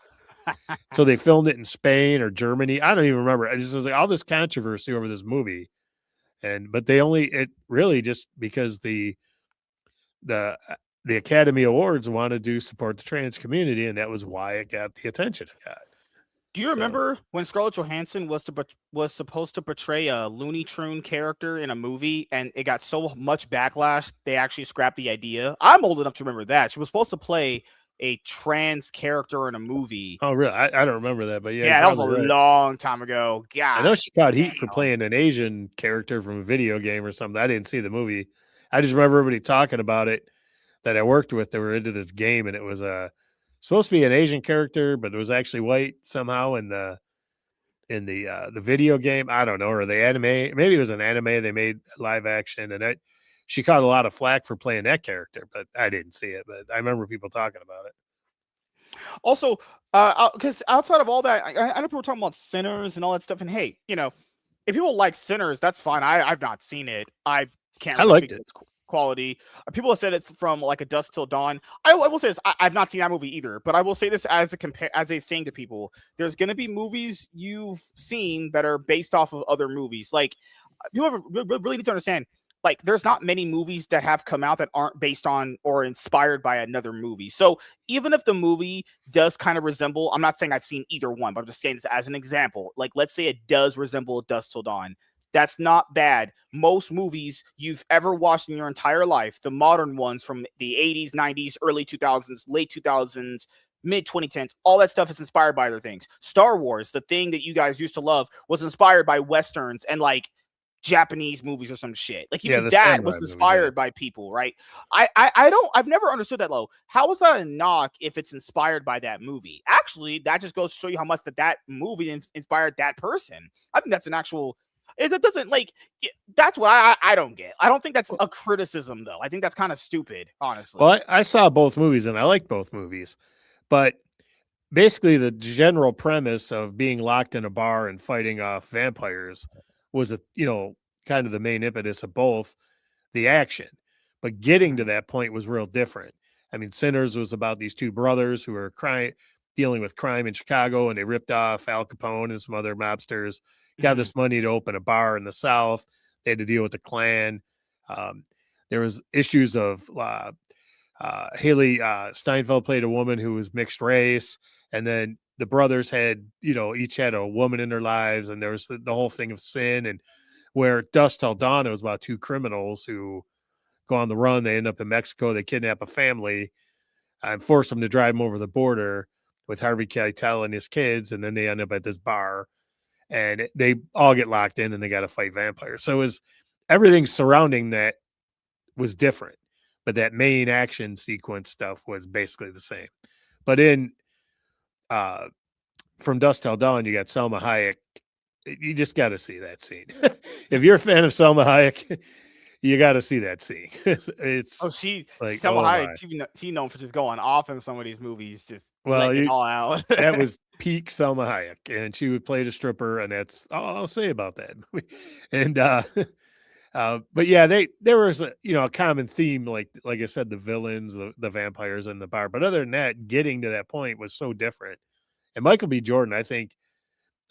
so they filmed it in Spain or Germany. I don't even remember. It just was like all this controversy over this movie, but it really just because the the Academy Awards wanted to support the trans community, and that was why it got the attention it got. Do you So, remember when Scarlett Johansson was supposed to portray a Looney Tune character in a movie, and it got so much backlash they actually scrapped the idea? I'm old enough to remember that she was supposed to play a trans character in a movie. oh really? I don't remember that, but yeah, you're Yeah, that was a probably right. long time ago. I know God she caught heat for damn. playing an Asian character from a video game or something. I didn't see the movie. I just remember everybody talking about it that I worked with. They were into this game, and it was supposed to be an Asian character, but it was actually white somehow in the video game. I don't know, or the anime. Maybe it was an anime they made live action, and she caught a lot of flack for playing that character, but I didn't see it. But I remember people talking about it. Also, because outside of all that, I know people talking about Sinners and all that stuff. And hey, if people like Sinners, that's fine. I've not seen it. I can't I really liked speak to it. its quality. People have said it's from like A Dusk Till Dawn. I will say this: I've not seen that movie either. But I will say this as as a thing to people. There's gonna be movies you've seen that are based off of other movies. Like people really need to understand. Like, there's not many movies that have come out that aren't based on or inspired by another movie. So even if the movie does kind of resemble, I'm not saying I've seen either one, but I'm just saying this as an example. Like, let's say it does resemble Dusk Till Dawn. That's not bad. Most movies you've ever watched in your entire life, the modern ones from the 80s, 90s, early 2000s, late 2000s, mid 2010s, all that stuff is inspired by other things. Star Wars, the thing that you guys used to love, was inspired by westerns and like Japanese movies or some shit. Like Yeah, even the that samurai was movies. Yeah. inspired by people, right? I've never understood that low. How is that a knock if it's inspired by that movie? Actually, that just goes to show you how much that movie inspired that person. I think that's an actual. It doesn't like. That's what I don't get. I don't think that's a criticism though. I think that's kind of stupid, honestly. Well, I saw both movies and I liked both movies, but basically the general premise of being locked in a bar and fighting off vampires was kind of the main impetus of both. The action, but getting to that point was real different. I mean, Sinners was about these two brothers who were dealing with crime in Chicago, and they ripped off Al Capone and some other mobsters, got this money to open a bar in the South. They had to deal with the Klan. Um, there was issues of Haley Steinfeld played a woman who was mixed race, and then the brothers had, each had a woman in their lives, and there was the whole thing of sin. And where Dusk Till Dawn, it was about two criminals who go on the run. They end up in Mexico. They kidnap a family and force them to drive them over the border with Harvey Keitel and his kids, and then they end up at this bar, and they all get locked in, and they got to fight vampires. So it was everything surrounding that was different, but that main action sequence stuff was basically the same. But in From Dusk Till Dawn, you got Selma Hayek. You just got to see that scene. If you're a fan of Selma Hayek, you got to see that scene. It's like, Selma Hayek, she known for just going off in some of these movies, just letting it all out. That was peak Selma Hayek, and she would play the stripper, and that's all I'll say about that. And but yeah, there was a common theme, like I said, the villains, the vampires, and the bar. But other than that, getting to that point was so different. And Michael B. Jordan, I think.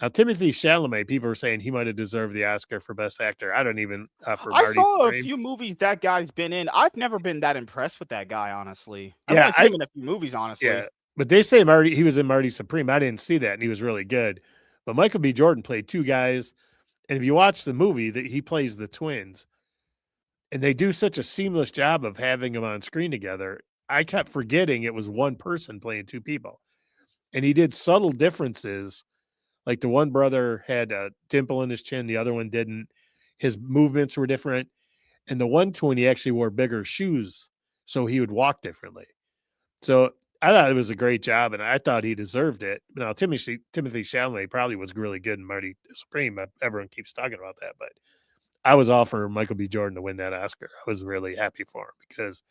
Now, Timothy Chalamet, people are saying he might have deserved the Oscar for Best Actor. I don't even for I Marty saw Supreme. a few movies that guy's been in. I've never been that impressed with that guy, honestly. I've only seen him in a few movies, honestly. Yeah, but they say he was in Marty Supreme. I didn't see that, and he was really good. But Michael B. Jordan played two guys, and if you watch the movie, that he plays the twins, and they do such a seamless job of having them on screen together. I kept forgetting it was one person playing two people, and he did subtle differences. Like the one brother had a dimple in his chin, the other one didn't. His movements were different. And the one twin, he actually wore bigger shoes, so he would walk differently. So I thought it was a great job, and I thought he deserved it. Now, Timothy Chalamet probably was really good in Marty Supreme. Everyone keeps talking about that, but I was all for Michael B. Jordan to win that Oscar. I was really happy for him because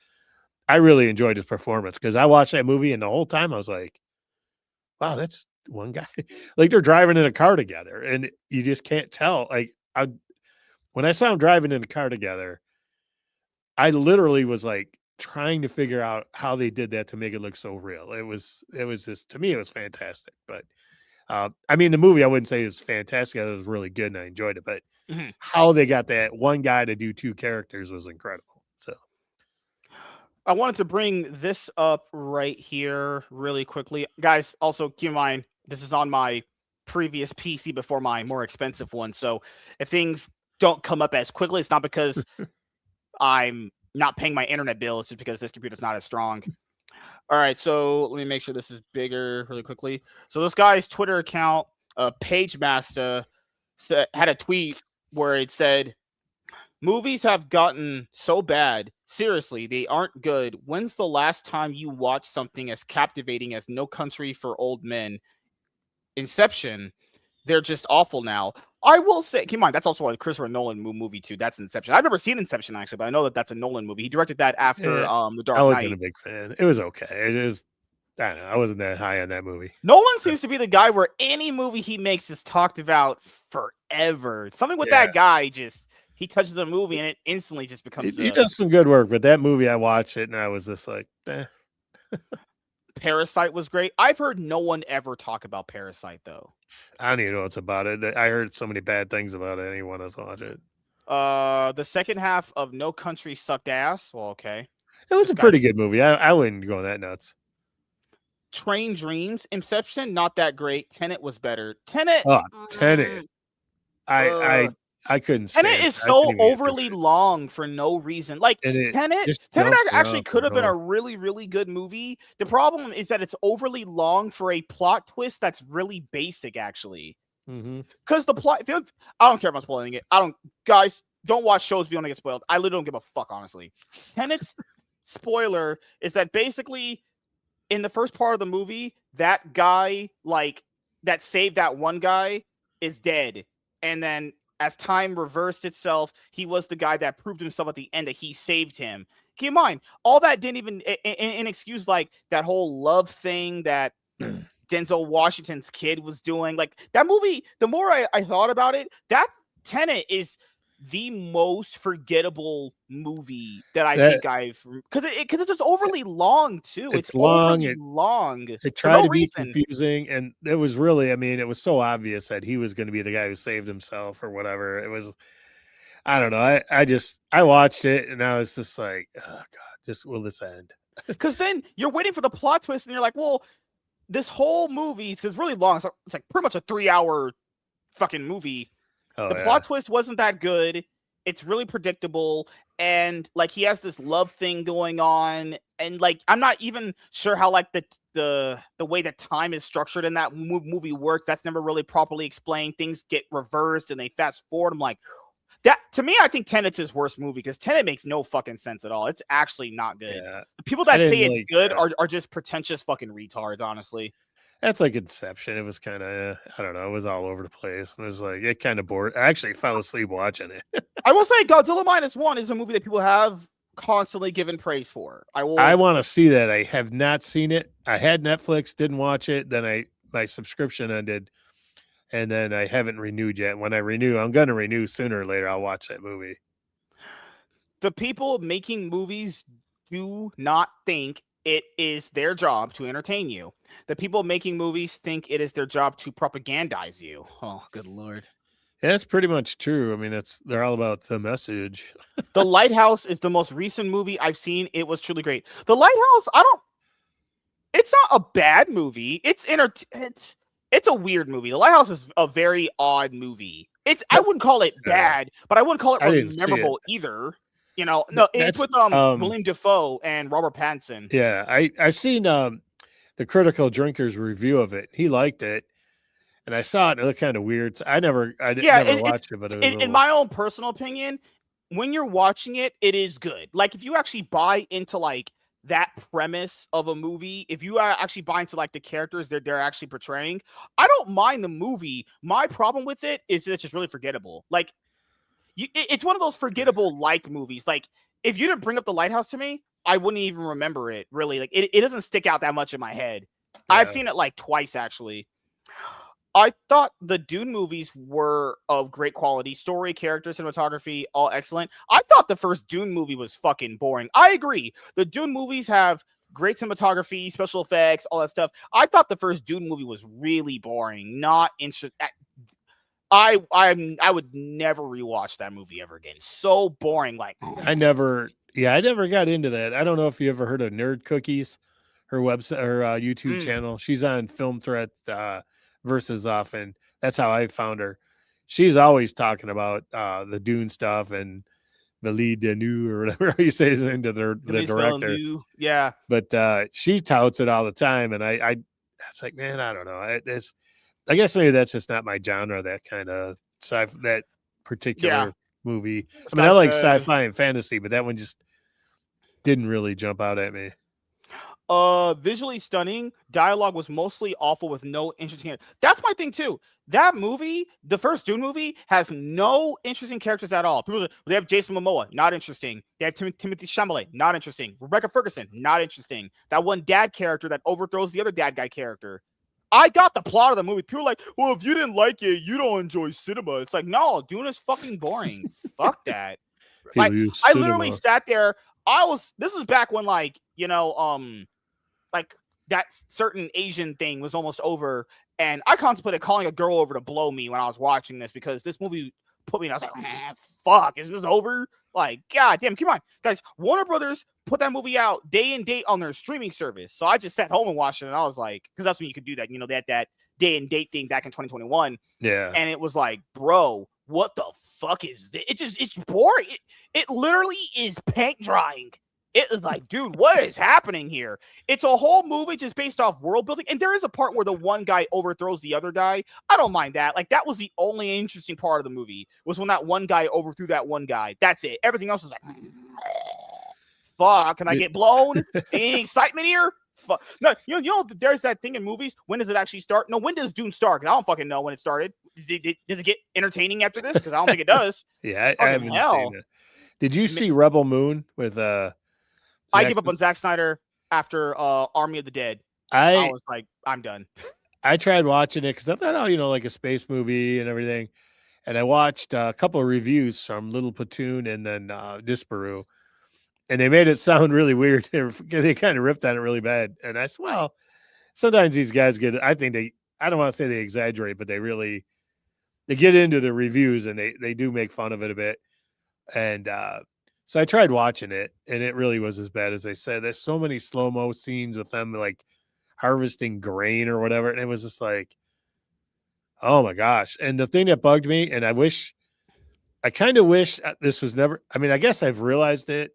I really enjoyed his performance, because I watched that movie, and the whole time I was like, wow, that's one guy. Like, they're driving in a car together, and you just can't tell. Like, when I saw them driving in a car together, I literally was like trying to figure out how they did that to make it look so real. It was just, to me, it was fantastic. But I mean, the movie, I wouldn't say it was fantastic. It was really good, and I enjoyed it. But how they got that one guy to do two characters was incredible. So I wanted to bring this up right here really quickly. Guys, also keep in mind, this is on my previous PC before my more expensive one. So if things don't come up as quickly, it's not because I'm not paying my internet bill. It's just because this computer's not as strong. All right, so let me make sure this is bigger really quickly. So this guy's Twitter account, PageMaster, had a tweet where it said, Movies have gotten so bad. Seriously, they aren't good. When's the last time you watched something as captivating as No Country for Old Men? Inception. They're just awful now. I will say, keep in mind, that's also a Christopher Nolan movie too. That's Inception. I've never seen Inception actually, but I know that that's a Nolan movie. He directed that after Eh, The I Dark wasn't Knight. a big fan. It was okay. It is. I don't know. I wasn't that high on that movie. Nolan seems to be the guy where any movie he makes is talked about forever. Something with Yeah, that guy, just he touches a movie and it instantly just becomes he does some good work, but that movie I watched it and I was just like, eh. Parasite was great. I've heard no one ever talk about Parasite though. I don't even know what's about it. I heard so many bad things about it. Anyone else watch it? The second half of No Country sucked ass. Well, okay. It was This a pretty guy's good movie. I wouldn't go that nuts. Train Dreams, Inception, not that great. Tenet was better. Tenet, Oh, Tenet. uh, I couldn't Tenet stand it. is I couldn't so even get through overly it. long for no reason. Like And it Tenet, just Tenet jumps actually around could from have been a nowhere. really, really good movie. The problem is that it's overly long for a plot twist that's really basic, actually. Mm-hmm. Because the plot, I don't care about spoiling it. Guys, don't watch shows if you want to get spoiled. I literally don't give a fuck, honestly. Tenet's spoiler is that basically in the first part of the movie, that guy, like, that saved that one guy is dead. And then as time reversed itself, he was the guy that proved himself at the end that he saved him. Keep in mind, all that didn't even in excuse like that whole love thing that Denzel Washington's kid was doing. Like that movie, the more I thought about it, that Tenet is the most forgettable movie that I think I've because it's just overly long too. It's long. overly long It for tried no to be reason. confusing, and it was really, I mean, it was so obvious that he was going to be the guy who saved himself or whatever. It was, I don't know. I watched it and I was just like, oh God, just will this end? Because then you're waiting for the plot twist and you're like, well, this whole movie is really long. It's like pretty much a 3-hour fucking movie. Oh, The plot twist wasn't that good. It's really predictable. And like he has this love thing going on. And like I'm not even sure how like the way that time is structured in that movie works. That's never really properly explained. Things get reversed and they fast forward. I'm like, that to me, I think Tenet's his worst movie because Tenet makes no fucking sense at all. It's actually not good. Yeah. The people that say it's really good are just pretentious fucking retards, honestly. That's like Inception. It was kind of, I don't know, it was all over the place. It was like, it kind of bored. I actually fell asleep watching it. I will say Godzilla Minus One is a movie that people have constantly given praise for. I want to see that. I have not seen it. I had Netflix, didn't watch it. Then my subscription ended, and then I haven't renewed yet. When I renew, I'm going to renew sooner or later. I'll watch that movie. The people making movies do not think it is their job to entertain you. The people making movies think it is their job to propagandize you. Oh, good lord. Yeah, that's pretty much true. I mean, they're all about the message. The Lighthouse is the most recent movie I've seen. It was truly great. The Lighthouse, it's not a bad movie. It's a weird movie. The Lighthouse is a very odd movie. I wouldn't call it bad, but I wouldn't call it memorable either. You know, no, it's with William Dafoe and Robert Pattinson. Yeah, I've seen the Critical Drinker's review of it. He liked it, and I saw it. And it looked kind of weird. So I never watched it. But in my own personal opinion, when you're watching it, it is good. Like if you actually buy into like that premise of a movie, if you actually buy into like the characters that they're actually portraying, I don't mind the movie. My problem with it is that it's just really forgettable. Like. It's one of those forgettable like movies. Like if you didn't bring up The Lighthouse to me, I wouldn't even remember it. Really, like it doesn't stick out that much in my head. Yeah. I've seen it like twice actually. I thought the Dune movies were of great quality, story, character, cinematography, all excellent. I thought the first Dune movie was fucking boring. I agree. The Dune movies have great cinematography, special effects, all that stuff. I thought the first Dune movie was really boring, not interesting. I would never rewatch that movie ever again. So boring. Like I never got into that. I don't know if you ever heard of Nerd Cookies, her website, her YouTube channel. She's on Film Threat versus often. That's how I found her. She's always talking about the Dune stuff and the lead new or whatever you say is into the director. Yeah, but she touts it all the time, and I it's like, man, I don't know. I guess maybe that's just not my genre. That kind of that particular movie. I mean, I Scott like said, sci-fi and fantasy, but that one just didn't really jump out at me. visually stunning. Dialogue was mostly awful with no interesting. That's my thing too. That movie, the first Dune movie, has no interesting characters at all. They have Jason Momoa, not interesting. They have Timothy Chalamet, not interesting. Rebecca Ferguson, not interesting. That one dad character that overthrows the other dad guy character. I got the plot of the movie. People are like, well, if you didn't like it, you don't enjoy cinema. It's like, no, Dune is fucking boring. Fuck that. People Like, use I literally cinema. sat there. This was back when, like, like that certain Asian thing was almost over, and I contemplated calling a girl over to blow me when I was watching this because this movie put me. And I was like, "Fuck, is this over?" Like, god damn, come on, guys. Warner Brothers put that movie out day and date on their streaming service, so I just sat home and watched it, and I was like, because that's when you could do that. They had that day and date thing back in 2021, Yeah. and it was like, bro, what the fuck is this? It's boring. It literally is paint drying. It is like, dude, what is happening here? It's a whole movie just based off world building. And there is a part where the one guy overthrows the other guy. I don't mind that. Like, that was the only interesting part of the movie, was when that one guy overthrew that one guy. That's it. Everything else is like, fuck, can I get blown? Any excitement here? Fuck. No, there's that thing in movies. When does it actually start? No, when does Dune start? Because I don't fucking know when it started. Does it get entertaining after this? Because I don't think it does. Yeah, I haven't seen it. Did you see Rebel Moon with I give up on Zack Snyder after Army of the Dead. I was like, I'm done. I tried watching it because I thought, like a space movie and everything. And I watched a couple of reviews from Little Platoon and then Disparu. And they made it sound really weird. They kind of ripped on it really bad. And I said, well, sometimes these guys I don't want to say they exaggerate, but they get into the reviews and they do make fun of it a bit. And so I tried watching it, and it really was as bad as they said. There's so many slow-mo scenes with them like harvesting grain or whatever, and it was just like, oh my gosh. And the thing that bugged me, and I kind of wish this was never, I mean, I guess I've realized it,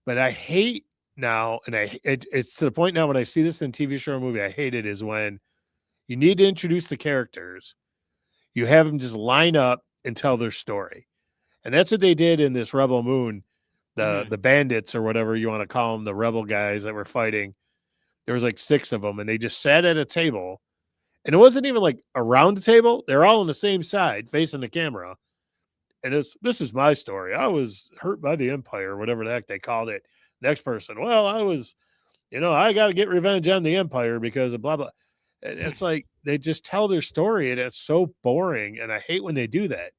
but I hate now, and it's to the point now when I see this in TV show or movie, I hate it, is when you need to introduce the characters, you have them just line up and tell their story. And that's what they did in this Rebel Moon. The bandits or whatever you want to call them, the rebel guys that were fighting. There was like 6 of them, and they just sat at a table. And it wasn't even like around the table. They're all on the same side facing the camera. And this is my story. I was hurt by the Empire, whatever the heck they called it. Next person, well, I was, I got to get revenge on the Empire because of blah, blah. And it's like they just tell their story, and it's so boring. And I hate when they do that.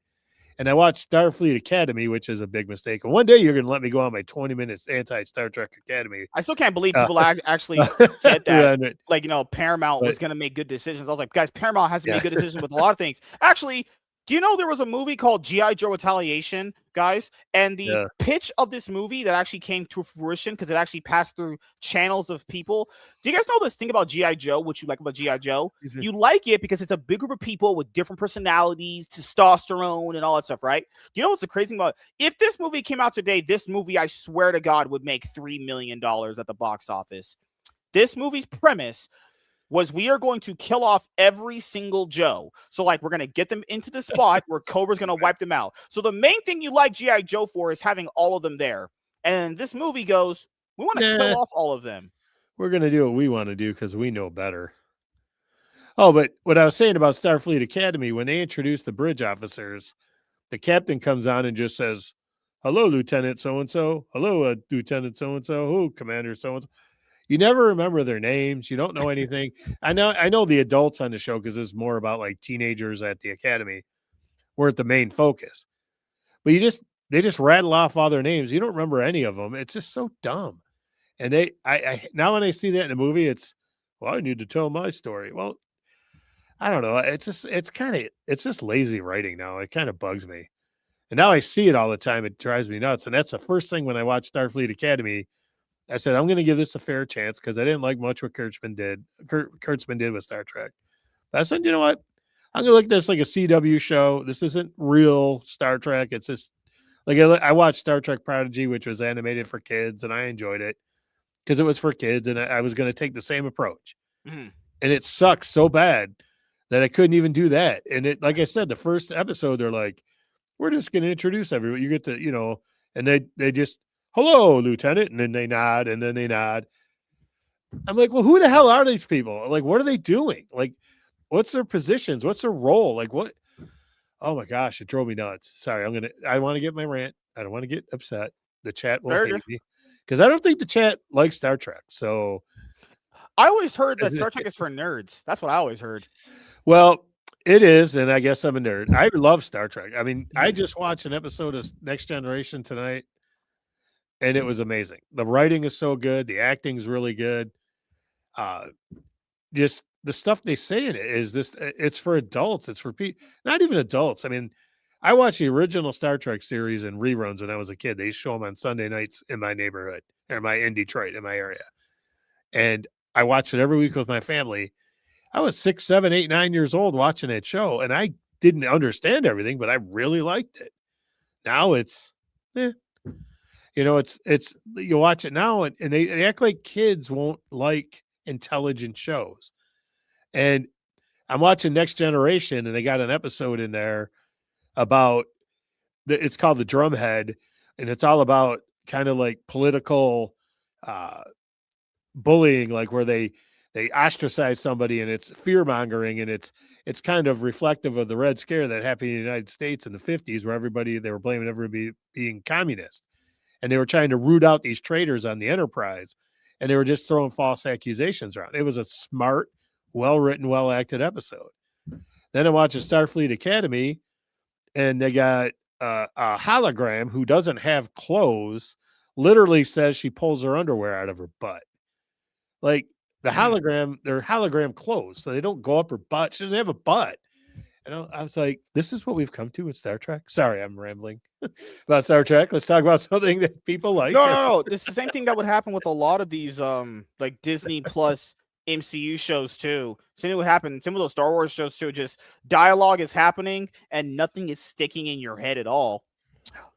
And I watched Starfleet Academy, which is a big mistake. And one day you're going to let me go on my 20 minutes anti-Star Trek Academy. I still can't believe people actually said that. Like, Paramount was going to make good decisions. I was like, guys, Paramount has to make good decisions with a lot of things. Actually, do you know there was a movie called G.I. Joe Retaliation, guys? And the pitch of this movie that actually came to fruition because it actually passed through channels of people. Do you guys know this thing about G.I. Joe, what you like about G.I. Joe? Mm-hmm. You like it because it's a big group of people with different personalities, testosterone, and all that stuff, right? You know what's the crazy thing about it? If this movie came out today, this movie, I swear to God, would make $3 million at the box office. This movie's premise was we are going to kill off every single Joe. So, like, we're going to get them into the spot where Cobra's going to wipe them out. So the main thing you like G.I. Joe for is having all of them there. And this movie goes, we want to kill off all of them. We're going to do what we want to do because we know better. Oh, but what I was saying about Starfleet Academy, when they introduce the bridge officers, the captain comes on and just says, hello, Lieutenant so-and-so. Hello, Lieutenant so-and-so. Oh, Commander so-and-so. You never remember their names. You don't know anything. I know the adults on the show because it's more about like teenagers at the academy weren't the main focus. But they just rattle off all their names. You don't remember any of them. It's just so dumb. And I now when I see that in a movie, it's, well, I need to tell my story. Well, I don't know. It's just lazy writing now. It kind of bugs me. And now I see it all the time. It drives me nuts. And that's the first thing when I watch Starfleet Academy. I said, I'm going to give this a fair chance because I didn't like much what Kurtzman did with Star Trek. But I said, you know what? I'm going to look at this like a CW show. This isn't real Star Trek. It's just like I watched Star Trek Prodigy, which was animated for kids, and I enjoyed it because it was for kids, and I was going to take the same approach. Mm-hmm. And it sucks so bad that I couldn't even do that. And it, like I said, the first episode, they're like, we're just going to introduce everyone. You get to, and they just, hello, Lieutenant. And then they nod and then they nod. I'm like, well, who the hell are these people? Like, what are they doing? Like, what's their positions? What's their role? Like, what? Oh my gosh, it drove me nuts. Sorry, I want to get my rant. I don't want to get upset. The chat will Very good. hate me because I don't think the chat likes Star Trek. So I always heard that Star Trek is for nerds. That's what I always heard. well, it is, and I guess I'm a nerd. I love Star Trek. I mean, I just watched an episode of Next Generation tonight, and it was amazing. The writing is so good, the acting's really good. Uh, just the stuff they say in it is this. It's for adults. It's for people, not even adults. I mean, I watched the original Star Trek series in reruns when I was a kid. They show them on Sunday nights in my neighborhood, or in Detroit, in my area, and I watched it every week with my family. I was 6, 7, 8, 9 years old watching that show, and I didn't understand everything, but I really liked it. Now it's, eh, it's you watch it now, and they act like kids won't like intelligent shows. And I'm watching Next Generation, and they got an episode in there about it's called The Drumhead, and it's all about kind of like political uh bullying, like where they ostracize somebody, and it's fear mongering, and it's kind of reflective of the Red Scare that happened in the United States in the 50s, where they were blaming everybody being communist, and they were trying to root out these traitors on the Enterprise, and they were just throwing false accusations around. It was a smart, well written, well acted episode. Then I watched Starfleet Academy, and they got a hologram who doesn't have clothes. Literally says she pulls her underwear out of her butt. Like the hologram, they're hologram clothes, so they don't go up her butt. She doesn't have a butt. And I was like, this is what we've come to with Star Trek. Sorry, I'm rambling about Star Trek. Let's talk about something that people like. No. It's the same thing that would happen with a lot of these like Disney Plus MCU shows too. Same thing would happen. Some of those Star Wars shows too. Just dialogue is happening and nothing is sticking in your head at all.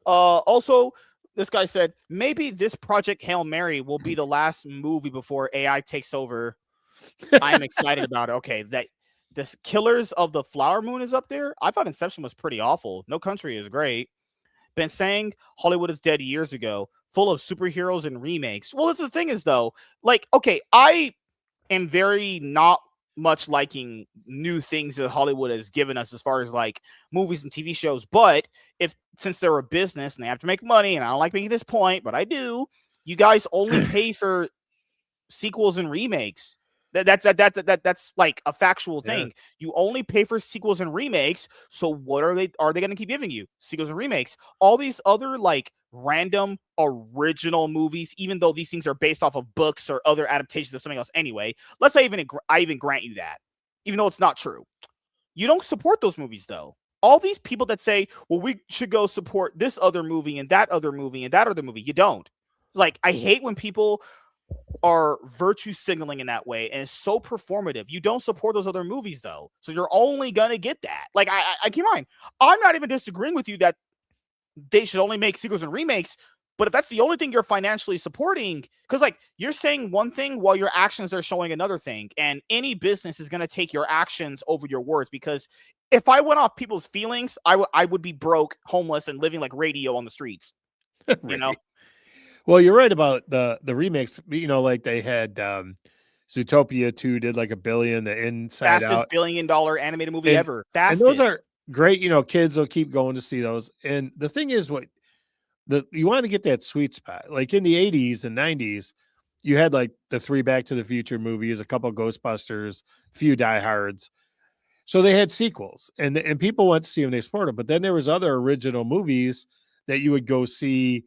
Also, this guy said maybe this Project Hail Mary will be the last movie before AI takes over. I'm excited about it. Okay, that this Killers of the Flower Moon is up there. I thought Inception was pretty awful. No Country is great. Been saying Hollywood is dead years ago, full of superheroes and remakes. Well, that's the thing is though, like, okay, I am very not much liking new things that Hollywood has given us as far as like movies and TV shows. But if since they're a business and they have to make money, and I don't like making this point, but I do, you guys only pay for sequels and remakes. That's like a factual thing. Yeah. You only pay for sequels and remakes. So what are they going to keep giving you? Sequels and remakes. All these other like random original movies, even though these things are based off of books or other adaptations of something else anyway. Let's say I even grant you that, even though it's not true. You don't support those movies though. All these people that say, well, we should go support this other movie and that other movie and that other movie. You don't. Like, I hate when people are virtue signaling in that way, and it's so performative. You don't support those other movies though, so you're only gonna get that. Like, I keep in mind, I'm not even disagreeing with you that they should only make sequels and remakes, but if that's the only thing you're financially supporting, because like you're saying one thing while your actions are showing another thing, and any business is gonna take your actions over your words. Because if I went off people's feelings, I would be broke, homeless, and living like radio on the streets. You know. Well, you're right about the remakes. Like they had Zootopia 2 did like $1 billion. The Inside Fastest Out $1 billion animated movie ever. Fastest. And those are great. Kids will keep going to see those. And the thing is, you want to get that sweet spot. Like in the 80s and 90s, you had like the 3 Back to the Future movies, a couple Ghostbusters, a few Die Hards. So they had sequels, and people went to see them. They supported them. But then there was other original movies that you would go see.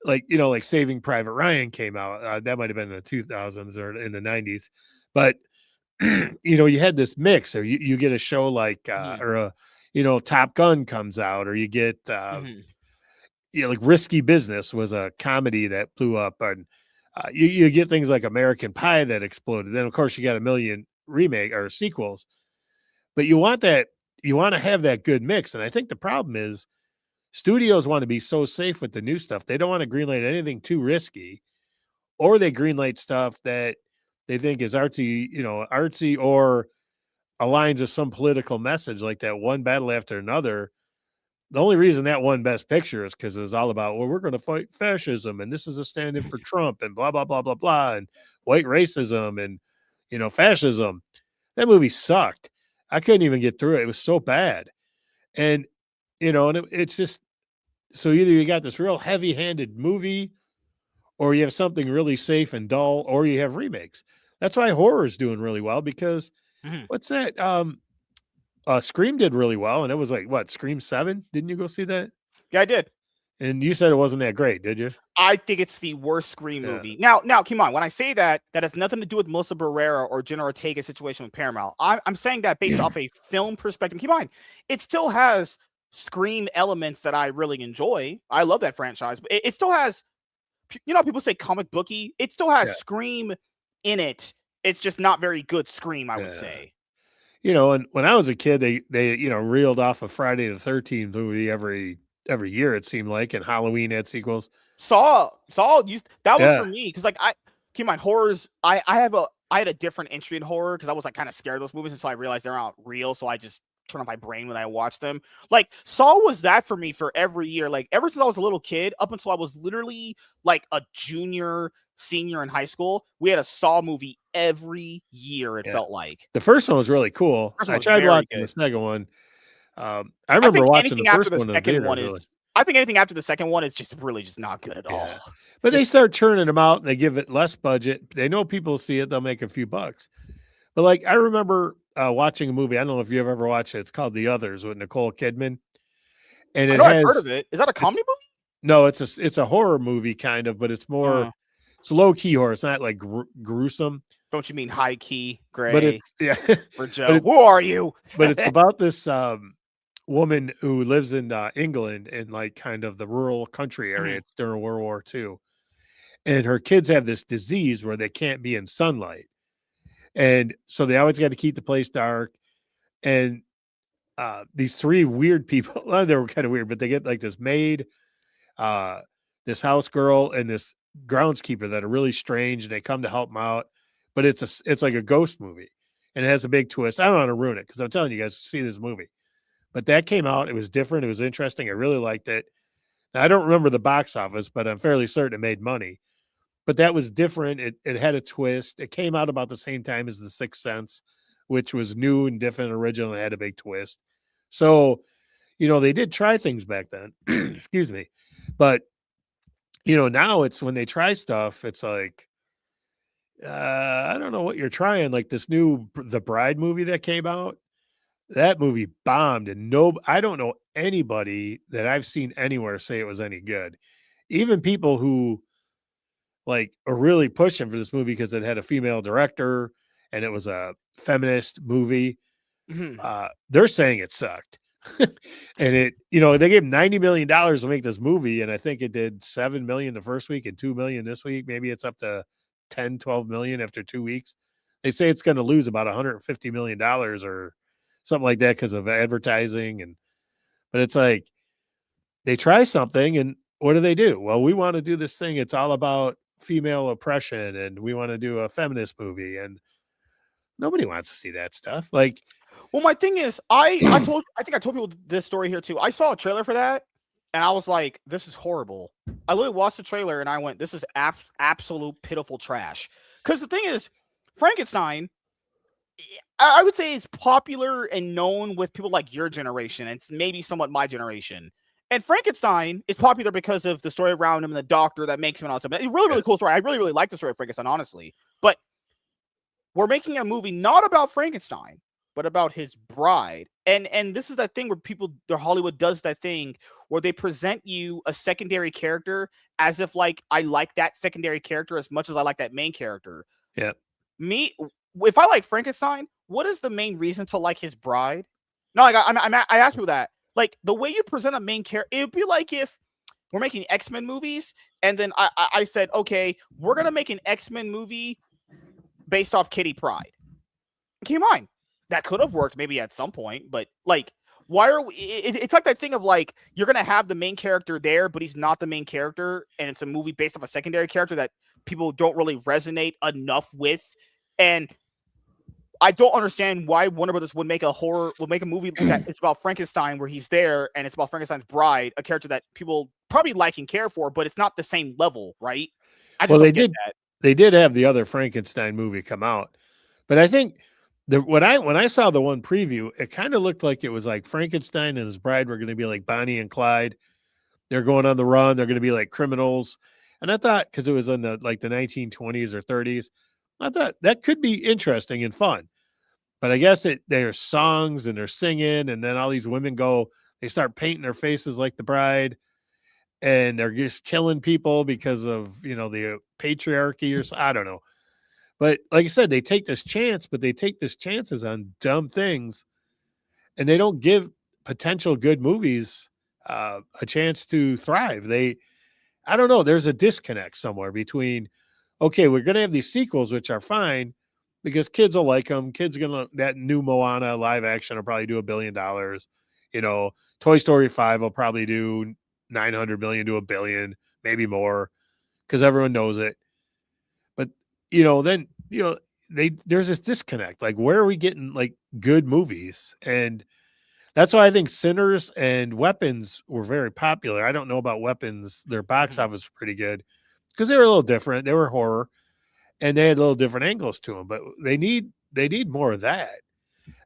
Like Saving Private Ryan came out. That might have been in the 2000s or in the 90s. But, you had this mix, or you get a show like, or Top Gun comes out, or you get, like Risky Business was a comedy that blew up. And you get things like American Pie that exploded. Then, of course, you got a million remake or sequels. But you want to have that good mix. And I think the problem is, studios want to be so safe with the new stuff. They don't want to greenlight anything too risky, or they greenlight stuff that they think is artsy or aligns with some political message, like that One Battle After Another. the only reason that won Best Picture is because it was all about, well, we're going to fight fascism, and this is a stand-in for Trump, and blah blah blah blah blah, and white racism, and fascism. That movie sucked. I couldn't even get through it. It was so bad, and it's just so either you got this real heavy-handed movie, or you have something really safe and dull, or you have remakes. That's why horror is doing really well because what's that? Scream did really well, and it was like what, Scream 7? Didn't you go see that? Yeah, I did. And you said it wasn't that great, did you? I think it's the worst Scream movie. Now, come on. When I say that, that has nothing to do with Melissa Barrera or Jenna Ortega's situation with Paramount. I'm saying that based off a film perspective. Keep in mind, it still has Scream elements that I really enjoy. I love that franchise. But it still has, people say comic booky. It still has Scream in it. It's just not very good Scream, I would say. And when I was a kid, they reeled off a Friday the 13th movie every year, it seemed like, and Halloween had sequels. Saw that was for me because like keep in mind horrors. I had a different entry in horror because I was like kind of scared of those movies until I realized they're not real. So I just turn off my brain when I watch them. Like Saw was that for me for every year. Like ever since I was a little kid up until I was literally like a senior in high school, we had a Saw movie every year. It felt like the first one was really cool. I tried watching the second one. I remember watching the first one in the theater. I think anything after the second one is just really just not good at all. But they start churning them out and they give it less budget. They know people see it, they'll make a few bucks. But like I remember watching a movie. I don't know if you've ever watched it. It's called The Others with Nicole Kidman. And I've heard of it. Is that a comedy movie? No, it's a horror movie kind of, but it's more it's low key horror. It's not like gruesome. Don't you mean high key, Gray? But it's for Joe. Who are you? But it's about this woman who lives in England in like kind of the rural country area during World War II. And her kids have this disease where they can't be in sunlight. And so they always got to keep the place dark. And these three weird people, well, they were kind of weird, but they get like this maid, this house girl, and this groundskeeper that are really strange, and they come to help them out. But it's like a ghost movie, and it has a big twist. I don't want to ruin it because I'm telling you guys to see this movie. But that came out. It was different. It was interesting. I really liked it. Now, I don't remember the box office, but I'm fairly certain it made money. But that was different. It had a twist. It came out about the same time as The Sixth Sense, which was new and different, original, and had a big twist. So, they did try things back then. Excuse me. But, now it's when they try stuff, it's like, I don't know what you're trying. Like this new The Bride movie that came out. That movie bombed, and I don't know anybody that I've seen anywhere say it was any good. Even people who like are really pushing for this movie because it had a female director and it was a feminist movie. They're saying it sucked. And they gave $90 million to make this movie, and I think it did $7 million the first week and $2 million this week. Maybe it's up to 10, 12 million after 2 weeks. They say it's going to lose about $150 million or something like that because of advertising. But it's like they try something, and what do? Well, we want to do this thing. It's all about female oppression, and we want to do a feminist movie, and nobody wants to see that stuff. Like, well, my thing is, I think I told people this story here too. I saw a trailer for that, and I was like, "This is horrible." I literally watched the trailer, and I went, "This is absolute pitiful trash." Because the thing is, Frankenstein, I would say, is popular and known with people like your generation, and it's maybe somewhat my generation. And Frankenstein is popular because of the story around him and the doctor that makes him and all that stuff. It's a really, really cool story. I really, really like the story of Frankenstein, honestly. But we're making a movie not about Frankenstein, but about his bride. And this is that thing where Hollywood does that thing where they present you a secondary character as if like I like that secondary character as much as I like that main character. Yeah. If I like Frankenstein, what is the main reason to like his bride? No, like I asked people that. Like the way you present a main character, it would be like if we're making X-Men movies, and then I said, okay, we're gonna make an X-Men movie based off Kitty Pryde. Keep in mind, that could have worked maybe at some point, but like, why are we? It's like that thing of like you're gonna have the main character there, but he's not the main character, and it's a movie based off a secondary character that people don't really resonate enough with, and I don't understand why Warner Brothers would make a movie that is about Frankenstein where he's there and it's about Frankenstein's bride, a character that people probably like and care for, but it's not the same level, right? I just Well, don't get that. they did have the other Frankenstein movie come out, but I think when I saw the one preview, it kind of looked like it was like Frankenstein and his bride were going to be like Bonnie and Clyde. They're going on the run. They're going to be like criminals, and I thought because it was in the 1920s or 30s, I thought that could be interesting and fun. But I guess there's songs and they're singing, and then all these women they start painting their faces like the bride, and they're just killing people because of the patriarchy or I don't know. But like I said, they take this chance, but they take this chances on dumb things, and they don't give potential good movies a chance to thrive. I don't know. There's a disconnect somewhere between, okay, we're going to have these sequels, which are fine because kids will like them. Kids are going to, that new Moana live action will probably do $1 billion. Toy Story 5 will probably do 900 million to $1 billion, maybe more because everyone knows it. But, then, there's this disconnect. Like, where are we getting like good movies? And that's why I think Sinners and Weapons were very popular. I don't know about Weapons. Their box office was pretty good because they were a little different. They were horror and they had little different angles to them, but they need more of that.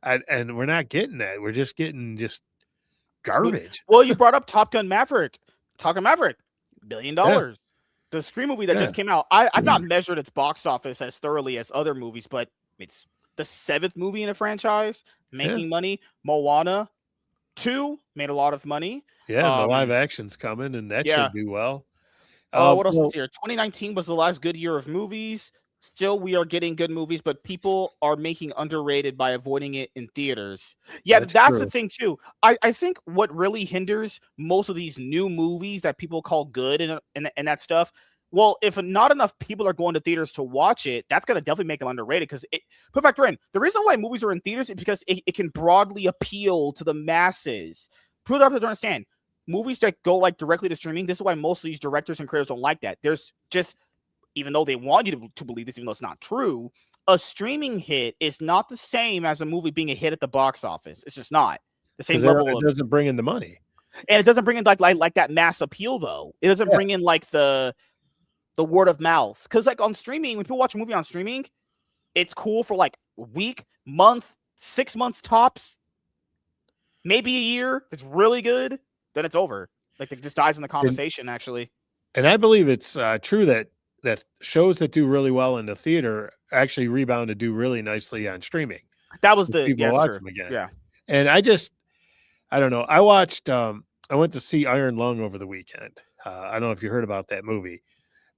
And we're not getting that. We're just getting garbage. Well, you brought up Top Gun Maverick. Top Gun Maverick, $1 billion. Yeah. The Scream movie that just came out. I've not measured its box office as thoroughly as other movies, but it's the 7th movie in a franchise making money. Moana 2 made a lot of money. Yeah, the live action's coming, and that should do well. What else was here? 2019 was the last good year of movies. Still, we are getting good movies, but people are making underrated by avoiding it in theaters. Yeah, that's the thing too. I think what really hinders most of these new movies that people call good and that stuff. Well, if not enough people are going to theaters to watch it, that's going to definitely make them underrated. Because put factor in the reason why movies are in theaters is because it can broadly appeal to the masses. People have to understand movies that go like directly to streaming. This is why most of these directors and creators don't like that. There's just, even though they want you to believe this, even though it's not true, a streaming hit is not the same as a movie being a hit at the box office. It's just not the same level. It doesn't bring in the money, and it doesn't bring in like that mass appeal though. It doesn't bring in like the word of mouth, because like on streaming, when people watch a movie on streaming, it's cool for like a week, month, 6 months tops, maybe a year. If it's really good, then it's over. Like it just dies in the conversation, actually. And I believe it's true that shows that do really well in the theater actually rebound to do really nicely on streaming. That was the people watch them again. Yeah. And I don't know. I watched. I went to see Iron Lung over the weekend. I don't know if you heard about that movie,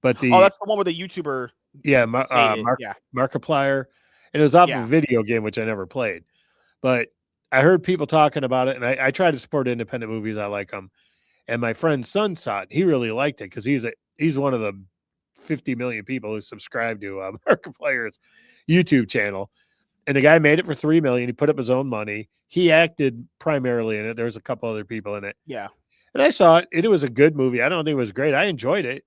but that's the one with the YouTuber. Yeah, Markiplier, and it was off of a video game which I never played, but I heard people talking about it, and I try to support independent movies. I like them, and my friend's son saw it. He really liked it because he's one of the 50 million people who subscribe to Markiplier's YouTube channel, and the guy made it for $3 million. He put up his own money. He acted primarily in it. There was a couple other people in it. Yeah, and I saw it. It was a good movie. I don't think it was great. I enjoyed it.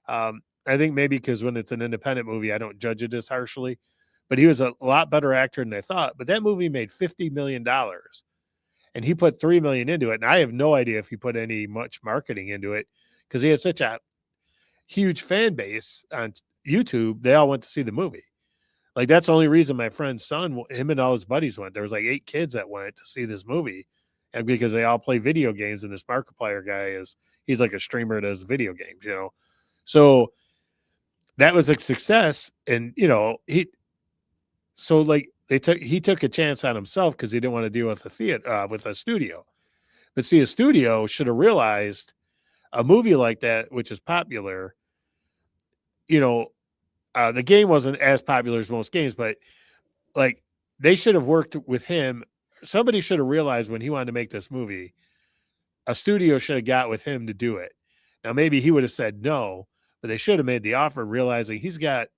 I think maybe because when it's an independent movie, I don't judge it as harshly. But he was a lot better actor than I thought. But that movie made $50 million, and he put $3 million into it. And I have no idea if he put much marketing into it because he had such a huge fan base on YouTube. They all went to see the movie. Like that's the only reason my friend's son, him and all his buddies went. There was like 8 kids that went to see this movie, and because they all play video games, and this Markiplier guy he's like a streamer that does video games, So that was a success, and he took a chance on himself because he didn't want to deal with with a studio. But see, a studio should have realized a movie like that, which is popular. The game wasn't as popular as most games, but like they should have worked with him. Somebody should have realized when he wanted to make this movie, a studio should have got with him to do it. Now, maybe he would have said no, but they should have made the offer, realizing he's got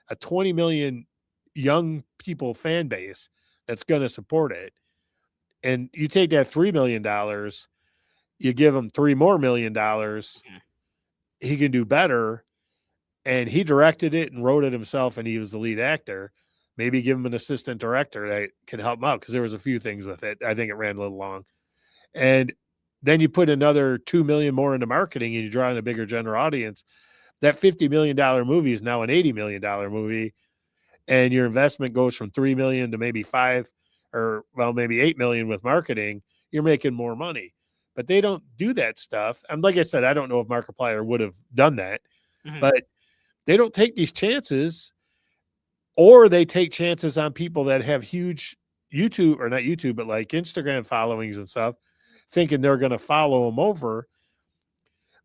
a 20 million young people fan base that's going to support it. And you take that $3 million, you give him $3 more million, he can do better. And he directed it and wrote it himself, and he was the lead actor. maybe give them an assistant director that can help them out, because there was a few things with it. I think it ran a little long. And then you put another 2 million more into marketing and you draw in a bigger general audience. That $50 million movie is now an $80 million movie, and your investment goes from 3 million to maybe 5, or well, maybe 8 million with marketing. You're making more money. But they don't do that stuff. And like I said, I don't know if Markiplier would have done that, but they don't take these chances, or they take chances on people that have huge YouTube, or not YouTube, but like Instagram followings and stuff, thinking they're going to follow them over.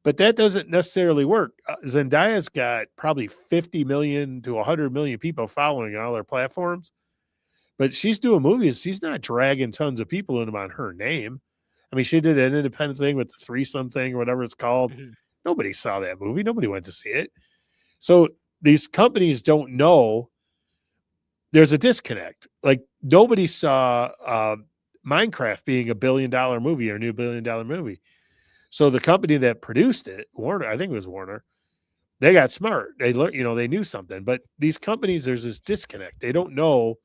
But that doesn't necessarily work. Zendaya's got probably 50 million to 100 million people following on all their platforms, but she's doing movies. She's not dragging tons of people in them on her name. I mean, she did an independent thing with the threesome thing or whatever it's called. Nobody saw that movie. Nobody went to see it. So these companies don't know there's a disconnect. Like, nobody saw Minecraft being $1 billion movie or a new $1 billion movie. So the company that produced it, Warner, I think it was Warner, they got smart. They learned, they knew something. But these companies, there's this disconnect. They don't know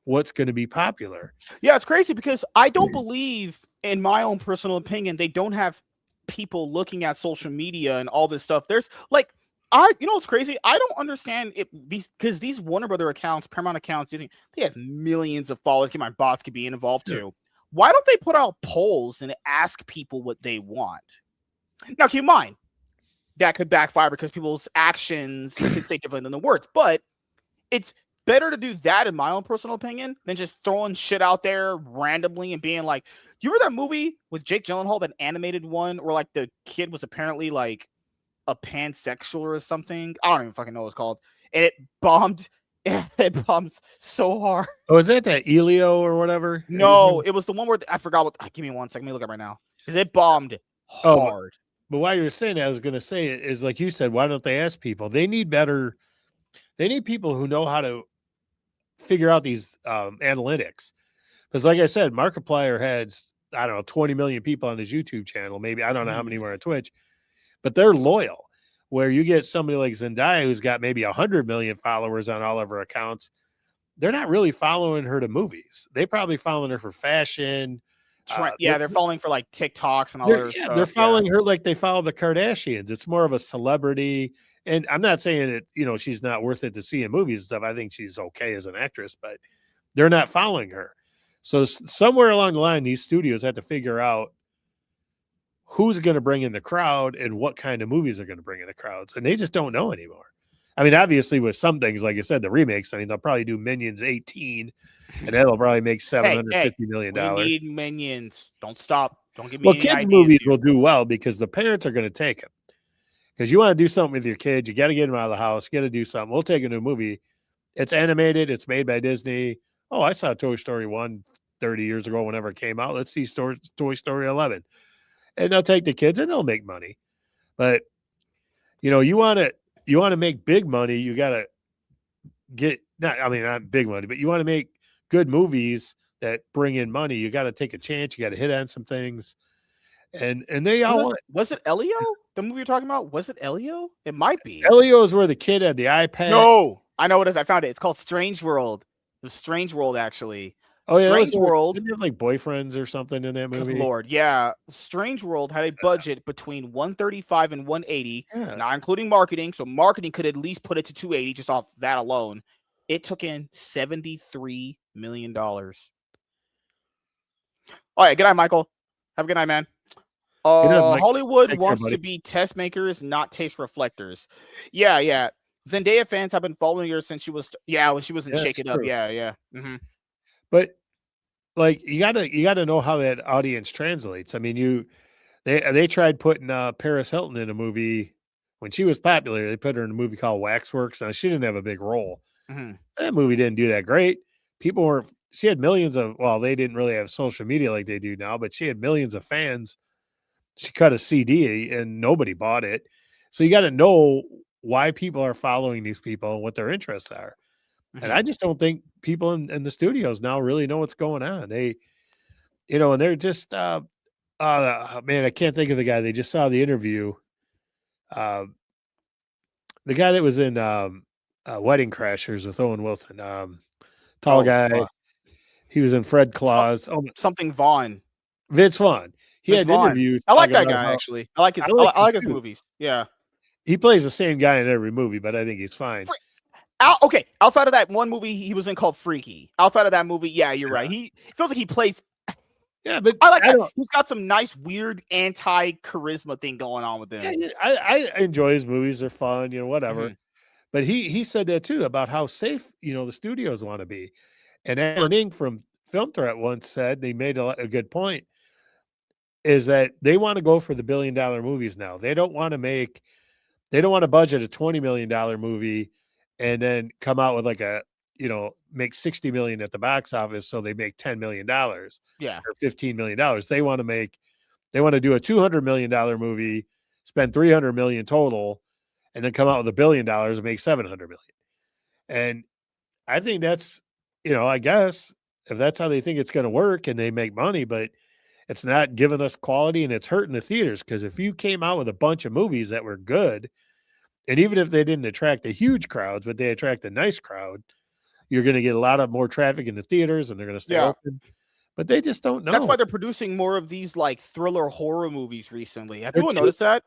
what's going to be popular. Yeah, it's crazy because I don't believe, in my own personal opinion, they don't have people looking at social media and all this stuff. There's like, it's crazy. I don't understand because these Warner Brother accounts, Paramount accounts, they have millions of followers. My bots could be involved too. Why don't they put out polls and ask people what they want? Now, keep in mind, that could backfire because people's actions could say differently than the words. But it's better to do that, in my own personal opinion, than just throwing shit out there randomly and being like, you remember that movie with Jake Gyllenhaal, that animated one where like the kid was apparently like a pansexual or something? I don't even fucking know what it's called. And it bombed. It bombed so hard. Oh, is that Elio or whatever? No, it was the one where I forgot what. Give me 1 second. Let me look up right now, because it bombed hard. But while you're saying that, I was going to say is, like you said, why don't they ask people? They need people who know how to figure out these analytics. Because like I said, Markiplier had, I don't know, 20 million people on his YouTube channel. Maybe, I don't know how many were on Twitch, but they're loyal. Where you get somebody like Zendaya, who's got maybe 100 million followers on all of her accounts, they're not really following her to movies. They probably following her for fashion. They're following for like TikToks and all their stuff. They're following her like they follow the Kardashians. It's more of a celebrity. And I'm not saying that, she's not worth it to see in movies and stuff. I think she's okay as an actress, but they're not following her. So somewhere along the line, these studios had to figure out who's going to bring in the crowd and what kind of movies are going to bring in the crowds. And they just don't know anymore. I mean, obviously with some things, like you said, the remakes, I mean, they'll probably do Minions 18 and that'll probably make $750 million. We need Minions. Don't stop. Don't give me any kids' ideas, movies dude. will do well because the parents are going to take them. Because you want to do something with your kids, you got to get them out of the house, you got to do something. We'll take a new movie. It's animated. It's made by Disney. Oh, I saw Toy Story 1 30 years ago whenever it came out. Let's see Toy Story 11. And they'll take the kids and they'll make money. But, you want to make big money, you got to not big money, but you want to make good movies that bring in money. You got to take a chance. You got to hit on some things. And they all was it Elio? The movie you're talking about? Was it Elio? It might be. Elio is where the kid had the iPad. No, I know what it is. I found it. It's called Strange World. It was Strange World, actually. Oh, yeah, Strange World. Didn't have like boyfriends or something in that movie? Good Lord, yeah. Strange World had a budget between 135 and 180, not including marketing. So marketing could at least put it to 280 just off that alone. It took in $73 million. All right, good night, Michael. Have a good night, man. Hollywood wants to be test makers, not taste reflectors. Yeah. Zendaya fans have been following her since she was, when she was in Shake It Up. Yeah. Mm-hmm. But like, you gotta know how that audience translates. I mean, they tried putting Paris Hilton in a movie when she was popular. They put her in a movie called Waxworks. Now, she didn't have a big role. Mm-hmm. That movie didn't do that great. She had millions of, they didn't really have social media like they do now, but she had millions of fans. She cut a CD and nobody bought it. So you got to know why people are following these people and what their interests are. Mm-hmm. And I just don't think people in the studios now really know what's going on. They, and they're just, man, I can't think of the guy. They just saw the interview. The guy that was in Wedding Crashers with Owen Wilson. tall guy. He was in Fred Claus. Something Vaughn. Vince Vaughn. He Vince had Vaughn. interviews I like talking that about guy how actually. I like I his. I like him like his too. movies. Yeah. He plays the same guy in every movie, but I think he's fine. Okay, outside of that one movie he was in called Freaky. Outside of that movie, yeah, you're right. He feels like he plays. Yeah, but I like that. don't. He's got some nice, weird anti-charisma thing going on with him. Yeah, I enjoy his movies. They're fun, whatever. Mm-hmm. But he said that too about how safe the studios want to be. And Alan Ing from Film Threat once said, and he made a good point, is that they want to go for the $1 billion movies now. They don't want to budget a $20 million movie and then come out with make 60 million at the box office so they make $10 million or Yeah. $15 million. They want to do a $200 million movie, spend 300 million total, and then come out with $1 billion and make 700 million. And I think that's, I guess if that's how they think it's going to work and they make money, but it's not giving us quality and it's hurting the theaters. Because if you came out with a bunch of movies that were good, and even if they didn't attract a huge crowds, but they attract a nice crowd, you're going to get a lot of more traffic in the theaters and they're going to stay open. But they just don't know. That's why they're producing more of these like thriller horror movies recently. Have people noticed that?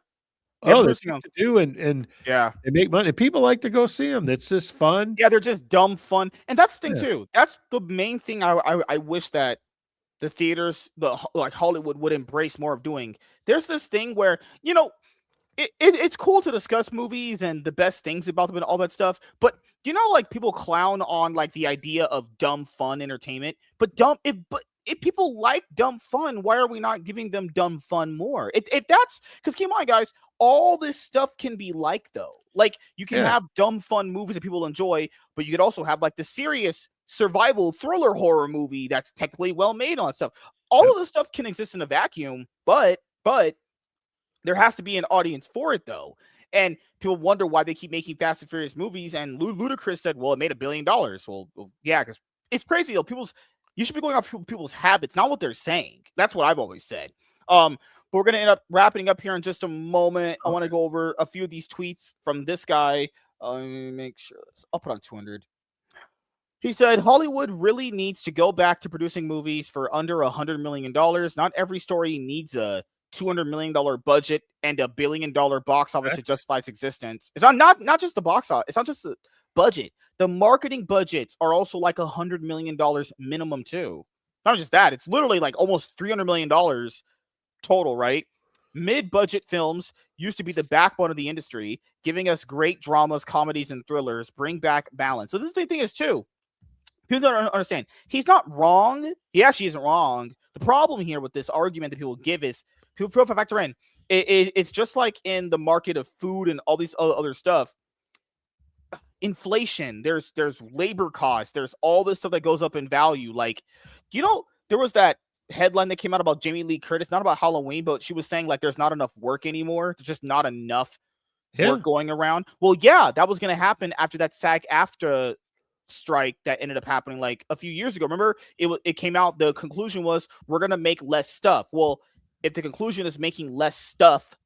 They're cheap to do and yeah, they make money. People like to go see them. It's just fun. Yeah, they're just dumb fun, and that's the thing too. That's the main thing. I wish that the theaters, like Hollywood, would embrace more of doing. There's this thing where it's cool to discuss movies and the best things about them and all that stuff, but like people clown on like the idea of dumb fun entertainment, but if people like dumb fun, why are we not giving them dumb fun more? If that's because, keep in mind, guys, all this stuff can be like, though. Like, you can have dumb fun movies that people enjoy, but you could also have like the serious survival thriller horror movie that's technically well made on stuff. All of this stuff can exist in a vacuum, but there has to be an audience for it, though. And people wonder why they keep making Fast and Furious movies. And Ludacris said, well, it made $1 billion. Well, yeah, because it's crazy, though. You should be going off people's habits, not what they're saying. That's what I've always said. But we're going to end up wrapping up here in just a moment. I want to go over a few of these tweets from this guy. Let me make sure. I'll put on 200. He said, Hollywood really needs to go back to producing movies for under $100 million. Not every story needs a $200 million budget and $1 billion box office to justify its existence. It's not just the box office. It's not just the budget. The marketing budgets are also like $100 million minimum too. Not just that, it's literally like almost $300 million total, right? Mid-budget films used to be the backbone of the industry, giving us great dramas, comedies, and thrillers. Bring back balance. So this is the thing is too. People don't understand. He's not wrong. He actually isn't wrong. The problem here with this argument that people give is people factor in. It's just like in the market of food and all these other stuff. Inflation, there's labor costs, there's all this stuff that goes up in value. Like, there was that headline that came out about Jamie Lee Curtis, not about Halloween, but she was saying like there's not enough work anymore. There's just not enough work going around. Well, yeah, that was going to happen after that SAG-AFTRA strike that ended up happening like a few years ago. Remember, it came out, the conclusion was we're going to make less stuff. Well, if the conclusion is making less stuff,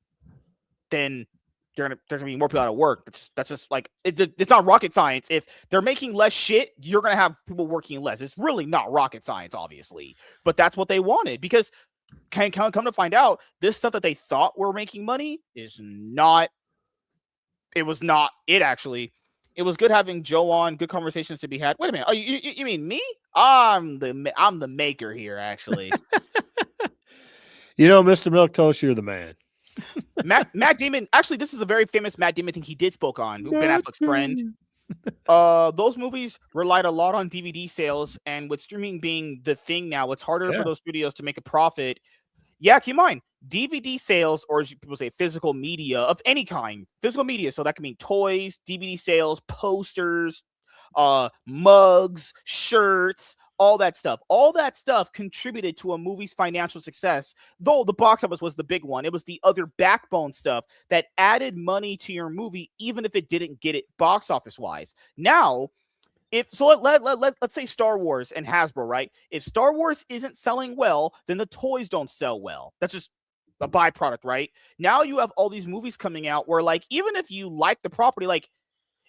then there's gonna be more people out of work. That's just like it's not rocket science. If they're making less shit, you're gonna have people working less. It's really not rocket science, obviously, but that's what they wanted because come to find out, this stuff that they thought were making money is not. It was not. Actually. It was good having Joe on. Good conversations to be had. Wait a minute. Oh, you mean me? I'm the maker here, actually. Mr. Milk Toast, you're the man. Matt Damon. Actually, this is a very famous Matt Damon thing he did spoke on. Ben Affleck's friend. Those movies relied a lot on DVD sales, and with streaming being the thing now, it's harder for those studios to make a profit. Yeah, keep in mind, DVD sales, or as people say, physical media of any kind, physical media. So that can mean toys, DVD sales, posters, mugs, shirts, all that stuff. All that stuff contributed to a movie's financial success, though the box office was the big one. It was the other backbone stuff that added money to your movie, even if it didn't get it box office wise. Now, let's say Star Wars and Hasbro, right? If Star Wars isn't selling well, then the toys don't sell well. That's just a byproduct, right? Now you have all these movies coming out where, like, even if you like the property, like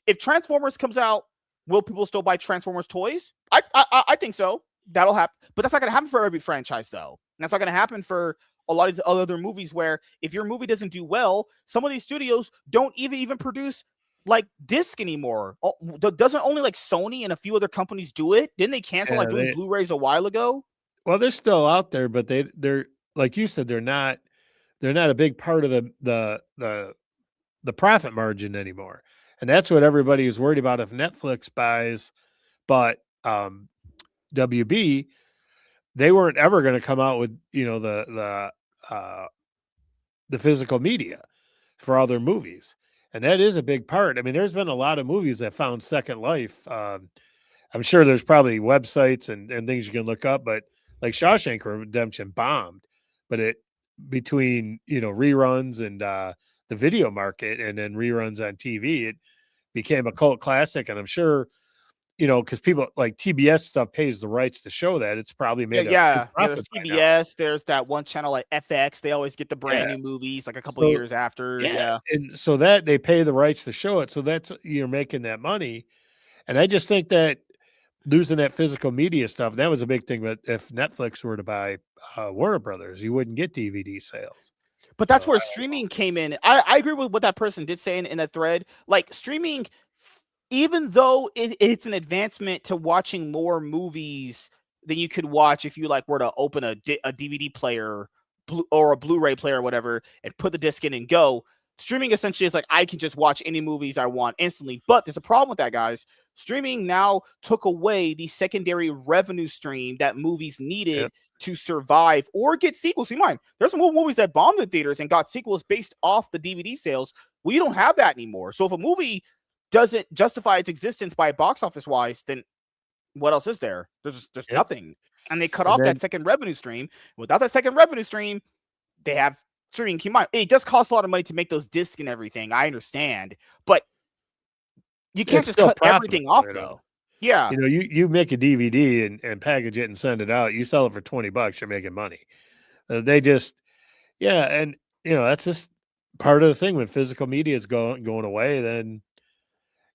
if Transformers comes out Will people still buy Transformers toys? I think so. That'll happen, but that's not going to happen for every franchise, though. And that's not going to happen for a lot of these other movies. Where if your movie doesn't do well, some of these studios don't even produce like disc anymore. Doesn't only like Sony and a few other companies do it? Didn't they cancel like doing Blu-rays a while ago? Well, they're still out there, but they're like you said, they're not a big part of the profit margin anymore. And that's what everybody is worried about if Netflix buys. But WB, they weren't ever going to come out with, you know, the physical media for all their movies. And that is a big part. I mean, there's been a lot of movies that found second life. I'm sure there's probably websites and things you can look up, but like Shawshank Redemption bombed, but it between, you know, reruns and the video market and then reruns on TV, it became a cult classic. And I'm sure, you know, because people like TBS stuff pays the rights to show that, it's probably made a good There's profit by now. TBS. There's that one channel like FX. They always get the brand new movies like a couple years after. Yeah. And so that they pay the rights to show it. So that's you're making that money. And I just think that losing that physical media stuff, that was a big thing. But if Netflix were to buy Warner Brothers, you wouldn't get DVD sales. But that's where streaming came in. I agree with what that person did say in that thread. Like streaming, even though it's an advancement to watching more movies than you could watch if you like were to open a DVD player or a Blu-ray player or whatever and put the disc in and go. Streaming essentially is like I can just watch any movies I want instantly. But there's a problem with that, guys. Streaming now took away the secondary revenue stream that movies needed to survive or get sequels. See, mine, there's some movies that bombed in theaters and got sequels based off the DVD sales. We don't have that anymore. So if a movie doesn't justify its existence by box office wise, then what else is there? There's nothing. And they cut off that second revenue stream. Without that second revenue stream, they have streaming. Keep in mind, it does cost a lot of money to make those discs and everything. I understand, but you can't just cut everything off, though. Yeah, you know, you make a DVD and package it and send it out. You sell it for $20, you're making money. They just, and you know that's just part of the thing when physical media is going away. Then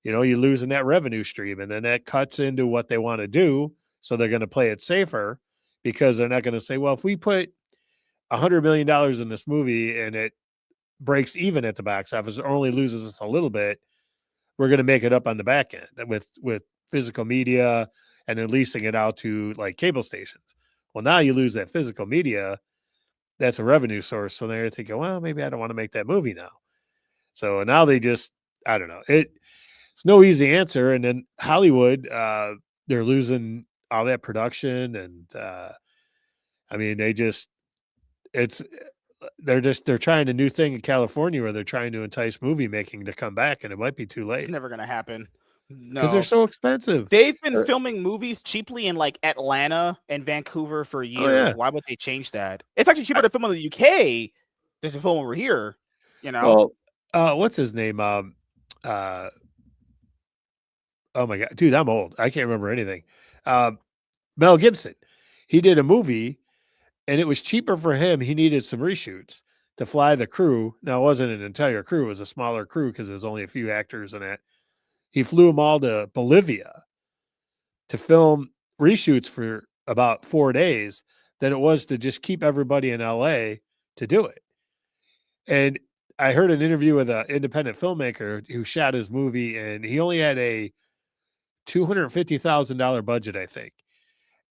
you know you're losing that revenue stream, and then that cuts into what they want to do. So they're going to play it safer because they're not going to say, well, if we put $100 million in this movie and it breaks even at the box office or only loses us a little bit, we're going to make it up on the back end with physical media and then leasing it out to like cable stations. Well, now you lose that physical media. That's a revenue source. So they're thinking, well, maybe I don't want to make that movie now. So now they just, I don't know. It's no easy answer. And then Hollywood, they're losing all that production. And I mean, they're trying a new thing in California where they're trying to entice movie making to come back, and it might be too late. It's never going to happen. No, because they're so expensive. They've been filming movies cheaply in like Atlanta and Vancouver for years. Why would they change that? It's actually cheaper to film in the UK than to film over here. You know. Well, what's his name? Oh my god, dude, I'm old. I can't remember anything. Mel Gibson. He did a movie, and it was cheaper for him. He needed some reshoots to fly the crew. Now, it wasn't an entire crew. It was a smaller crew because there was only a few actors in it. He flew them all to Bolivia to film reshoots for about 4 days than it was to just keep everybody in LA to do it. And I heard an interview with an independent filmmaker who shot his movie, and he only had a $250,000 budget, I think.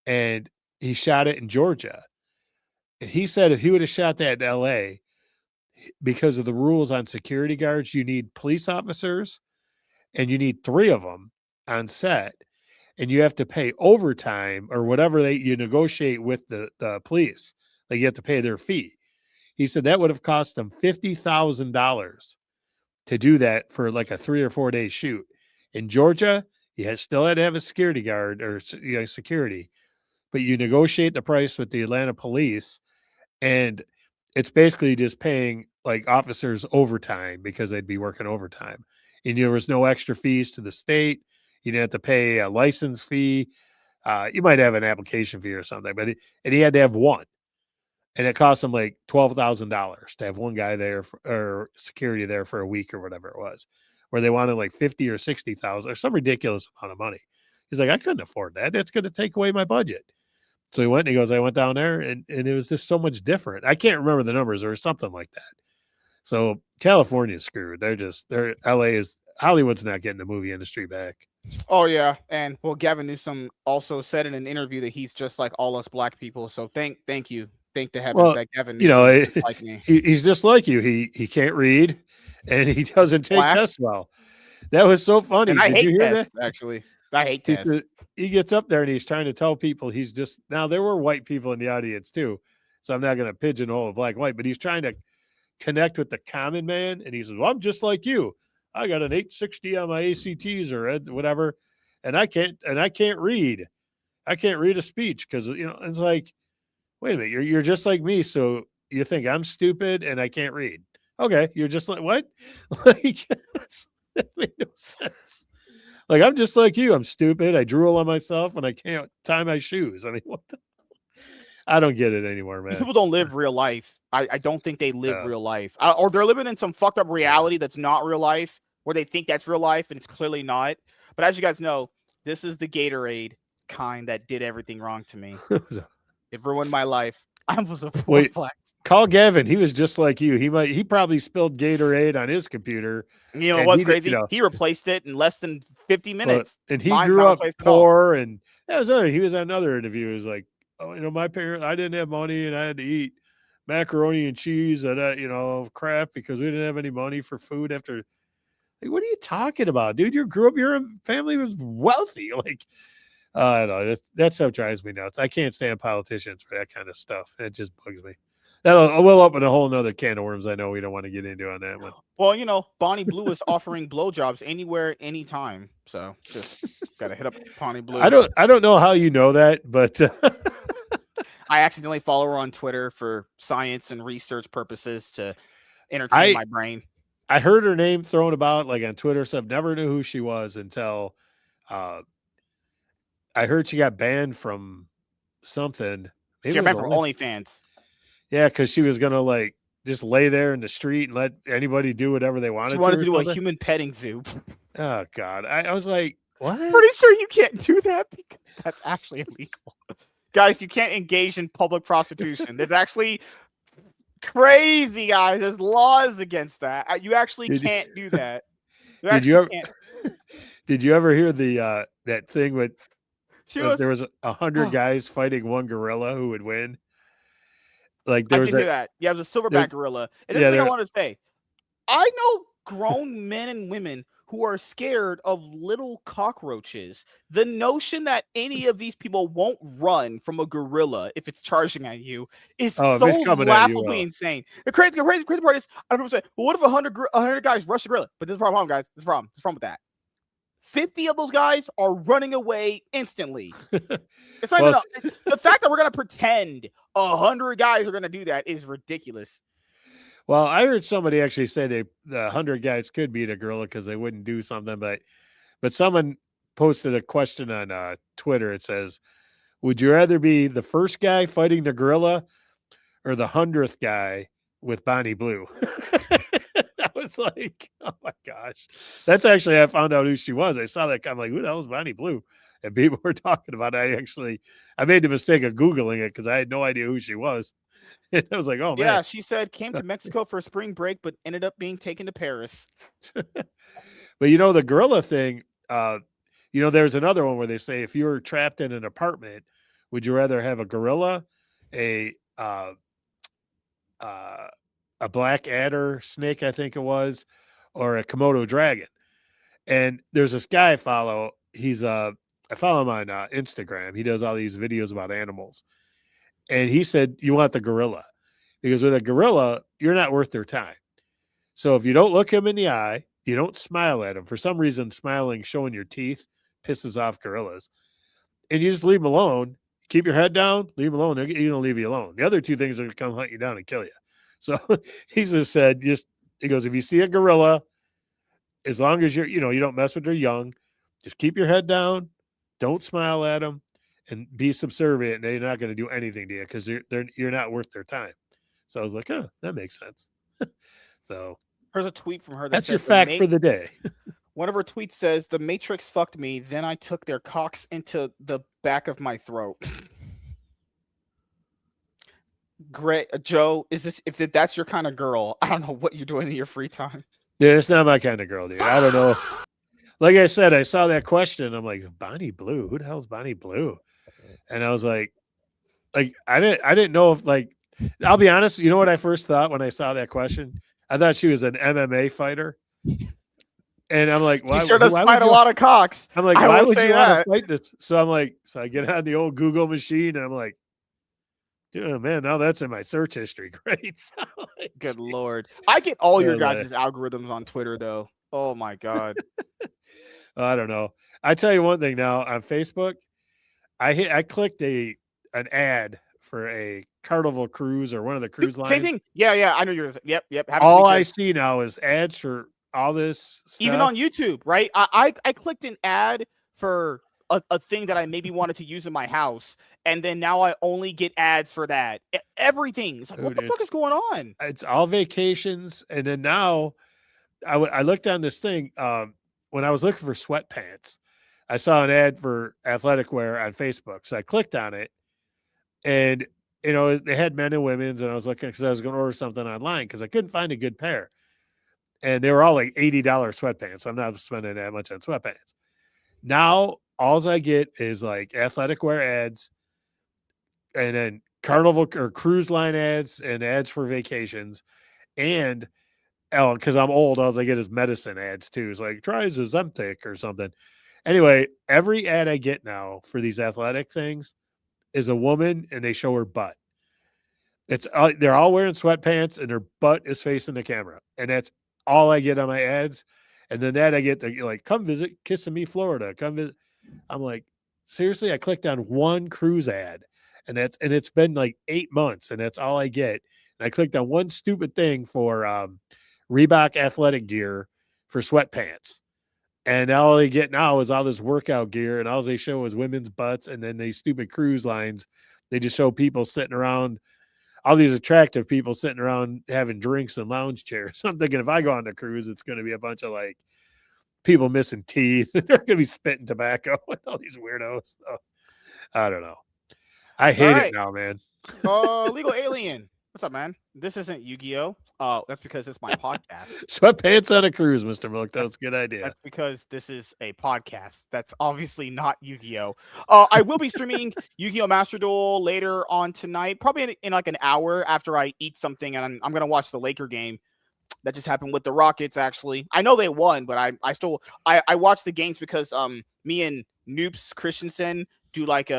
And he shot it in Georgia. And he said if he would have shot that in LA, because of the rules on security guards, you need police officers and you need 3 of them on set, and you have to pay overtime or whatever you negotiate with the police. Like you have to pay their fee. He said that would have cost them $50,000 to do that for like a 3 or 4 day shoot. In Georgia, you still had to have a security guard or security, but you negotiate the price with the Atlanta police, and it's basically just paying like officers overtime because they'd be working overtime. And there was no extra fees to the state. You didn't have to pay a license fee. You might have an application fee or something, but he had to have one. And it cost him like $12,000 to have one guy there or security there for a week or whatever it was. where they wanted like 50 or 60,000 or some ridiculous amount of money. He's like, I couldn't afford that. That's going to take away my budget. So he went and he goes, I went down there and it was just so much different. I can't remember the numbers or something like that. So California's screwed. They're LA is Hollywood's not getting the movie industry back. Oh yeah, and well, Gavin Newsom also said in an interview that he's just like all us black people. So thank you, thank the heavens that Gavin Newsom is just like me. He's just like you. He can't read, and he doesn't take Black. tests well. That was so funny. And I Did hate you hear tests, that? actually. I hate tests. He gets up there and he's trying to tell people he's just now there were white people in the audience too, so I'm not going to pigeonhole black and white, but he's trying to connect with the common man, and he says, "Well, I'm just like you. I got an 860 on my ACTs or whatever, and I can't read. I can't read a speech because it's like, wait a minute, you're just like me, so you think I'm stupid and I can't read? Okay, you're just like what? Like that made no sense. Like I'm just like you. I'm stupid. I drool on myself and I can't tie my shoes. I mean, what the? I don't get it anymore, man. People don't live real life. I don't think they live real life. Or they're living in some fucked up reality that's not real life, where they think that's real life and it's clearly not. But as you guys know, this is the Gatorade kind that did everything wrong to me. It ruined my life. I was a poor black. Call Gavin. He was just like you. He probably spilled Gatorade on his computer. You know what's crazy? He replaced it in less than 50 minutes. And he grew up poor, and that was other. He was on another interview. He was like, "Oh, my parents, I didn't have money, and I had to eat macaroni and cheese at crap because we didn't have any money for food after." Like, what are you talking about, dude? Your family was wealthy. Like, I don't know. That stuff drives me nuts. I can't stand politicians for that kind of stuff. It just bugs me. We'll open a whole nother can of worms. I know we don't want to get into on that one. Well, Bonnie Blue is offering blowjobs anywhere, anytime. So just gotta hit up Bonnie Blue. I don't know how you know that, but I accidentally follow her on Twitter for science and research purposes to entertain my brain. I heard her name thrown about like on Twitter stuff. Never knew who she was until I heard she got banned from something. She got banned from OnlyFans. Yeah, because she was gonna like just lay there in the street and let anybody do whatever they wanted. She wanted to do a human petting zoo. Oh God, I was like, what? Pretty sure you can't do that because that's actually illegal. Guys, you can't engage in public prostitution. There's actually crazy, guys. There's laws against that. You actually can't do that. Did you ever hear the that thing with there was 100 guys fighting one gorilla who would win? Like there was hear that. Yeah, it was a silverback gorilla. And this thing I want to say, I know grown men and women who are scared of little cockroaches. The notion that any of these people won't run from a gorilla if it's charging at you is so laughably insane. The crazy part is, I don't say, well, what if 100 guys rush a gorilla? But this is the problem, guys. This is the problem. This is the problem with that. 50 of those guys are running away instantly. It's not even the fact that we're going to pretend 100 guys are going to do that is ridiculous. Well, I heard somebody actually say the 100 guys could beat a gorilla because they wouldn't do something, but someone posted a question on Twitter. It says, would you rather be the first guy fighting the gorilla or the 100th guy with Bonnie Blue? I was like, oh my gosh. That's actually, I found out who she was. I saw that. I'm like, who the hell is Bonnie Blue? And people were talking about it. I made the mistake of Googling it because I had no idea who she was. And I was like, oh, man. Yeah, she said came to Mexico for spring break, but ended up being taken to Paris. But the gorilla thing, there's another one where they say if you're trapped in an apartment, would you rather have a gorilla, a black adder snake, I think it was, or a Komodo dragon? And there's this guy I follow. I follow him on Instagram. He does all these videos about animals. And he said, you want the gorilla because with a gorilla, you're not worth their time. So if you don't look him in the eye, you don't smile at him. For some reason, smiling, showing your teeth pisses off gorillas. And you just leave him alone. Keep your head down, leave him alone. They're going to leave you alone. The other two things are going to come hunt you down and kill you. So he just said, he goes, if you see a gorilla, as long as you don't mess with their young, just keep your head down. Don't smile at them. And be subservient, and they're not going to do anything to you because you're not worth their time. So I was like, oh, that makes sense. So Here's a tweet from her that That's your says fact for the day. one of her tweets says the Matrix fucked me, then I took their cocks into the back of my throat. Great, Joe. Is this if that's your kind of girl? I don't know what you're doing in your free time. Yeah, it's not my kind of girl, dude. I don't know. Like I said, I saw that question. I'm like, Bonnie Blue? Who the hell's Bonnie Blue? And I was like I didn't know if like I'll be honest, you know what I first thought when I saw that question? I thought she was an MMA fighter. And I'm like, She sure does fight a lot of cocks. I'm like, why would you want to fight this? So I'm like, so I get on the old Google machine and I'm like, dude, man, now that's in my search history. Great. So like, good Lord. I get all your guys' algorithms on Twitter though. Oh my God. I don't know. I tell you one thing now on Facebook, I clicked an ad for a Carnival cruise or one of the cruise lines. Same thing. Yeah. I know you're. Yep. All I see now is ads for all this stuff. Even on YouTube, right? I clicked an ad for a thing that I maybe wanted to use in my house, and then now I only get ads for that. Everything. It's like, what the fuck is going on? It's all vacations, and then now I looked on this thing when I was looking for sweatpants. I saw an ad for athletic wear on Facebook, so I clicked on it, and you know they had men and women's, and I was looking because I was going to order something online because I couldn't find a good pair, and they were all like $80 sweatpants. So I'm not spending that much on sweatpants. Now all I get is like athletic wear ads, and then Carnival or cruise line ads and ads for vacations, and because I'm old, all I get is medicine ads too. It's like try Ozempic or something. Anyway, every ad I get now for these athletic things is a woman and they show her butt. It's they're all wearing sweatpants and their butt is facing the camera, and that's all I get on my ads. And then that I get the like, come visit Kissimmee, Florida. Come visit. I'm like, seriously, I clicked on one cruise ad, and it's been like 8 months, and that's all I get. And I clicked on one stupid thing for Reebok athletic gear for sweatpants. And all they get now is all this workout gear, and all they show is women's butts, and then these stupid cruise lines. They just show people sitting around, all these attractive people sitting around having drinks and lounge chairs. So I'm thinking if I go on the cruise, it's going to be a bunch of like people missing teeth. They're going to be spitting tobacco and all these weirdos. So, I don't know. I hate it now, man. Legal Alien. What's up, man? This isn't Yu-Gi-Oh! That's because it's my podcast. Sweatpants on a cruise, Mr. Milk. That's a good idea. That's because this is a podcast. That's obviously not Yu-Gi-Oh! I will be streaming Yu-Gi-Oh! Master Duel later on tonight, probably in like an hour after I eat something, and I'm gonna watch the Laker game. That just happened with the Rockets. Actually, I know they won, but I still watch the games because me and Noops Christensen do like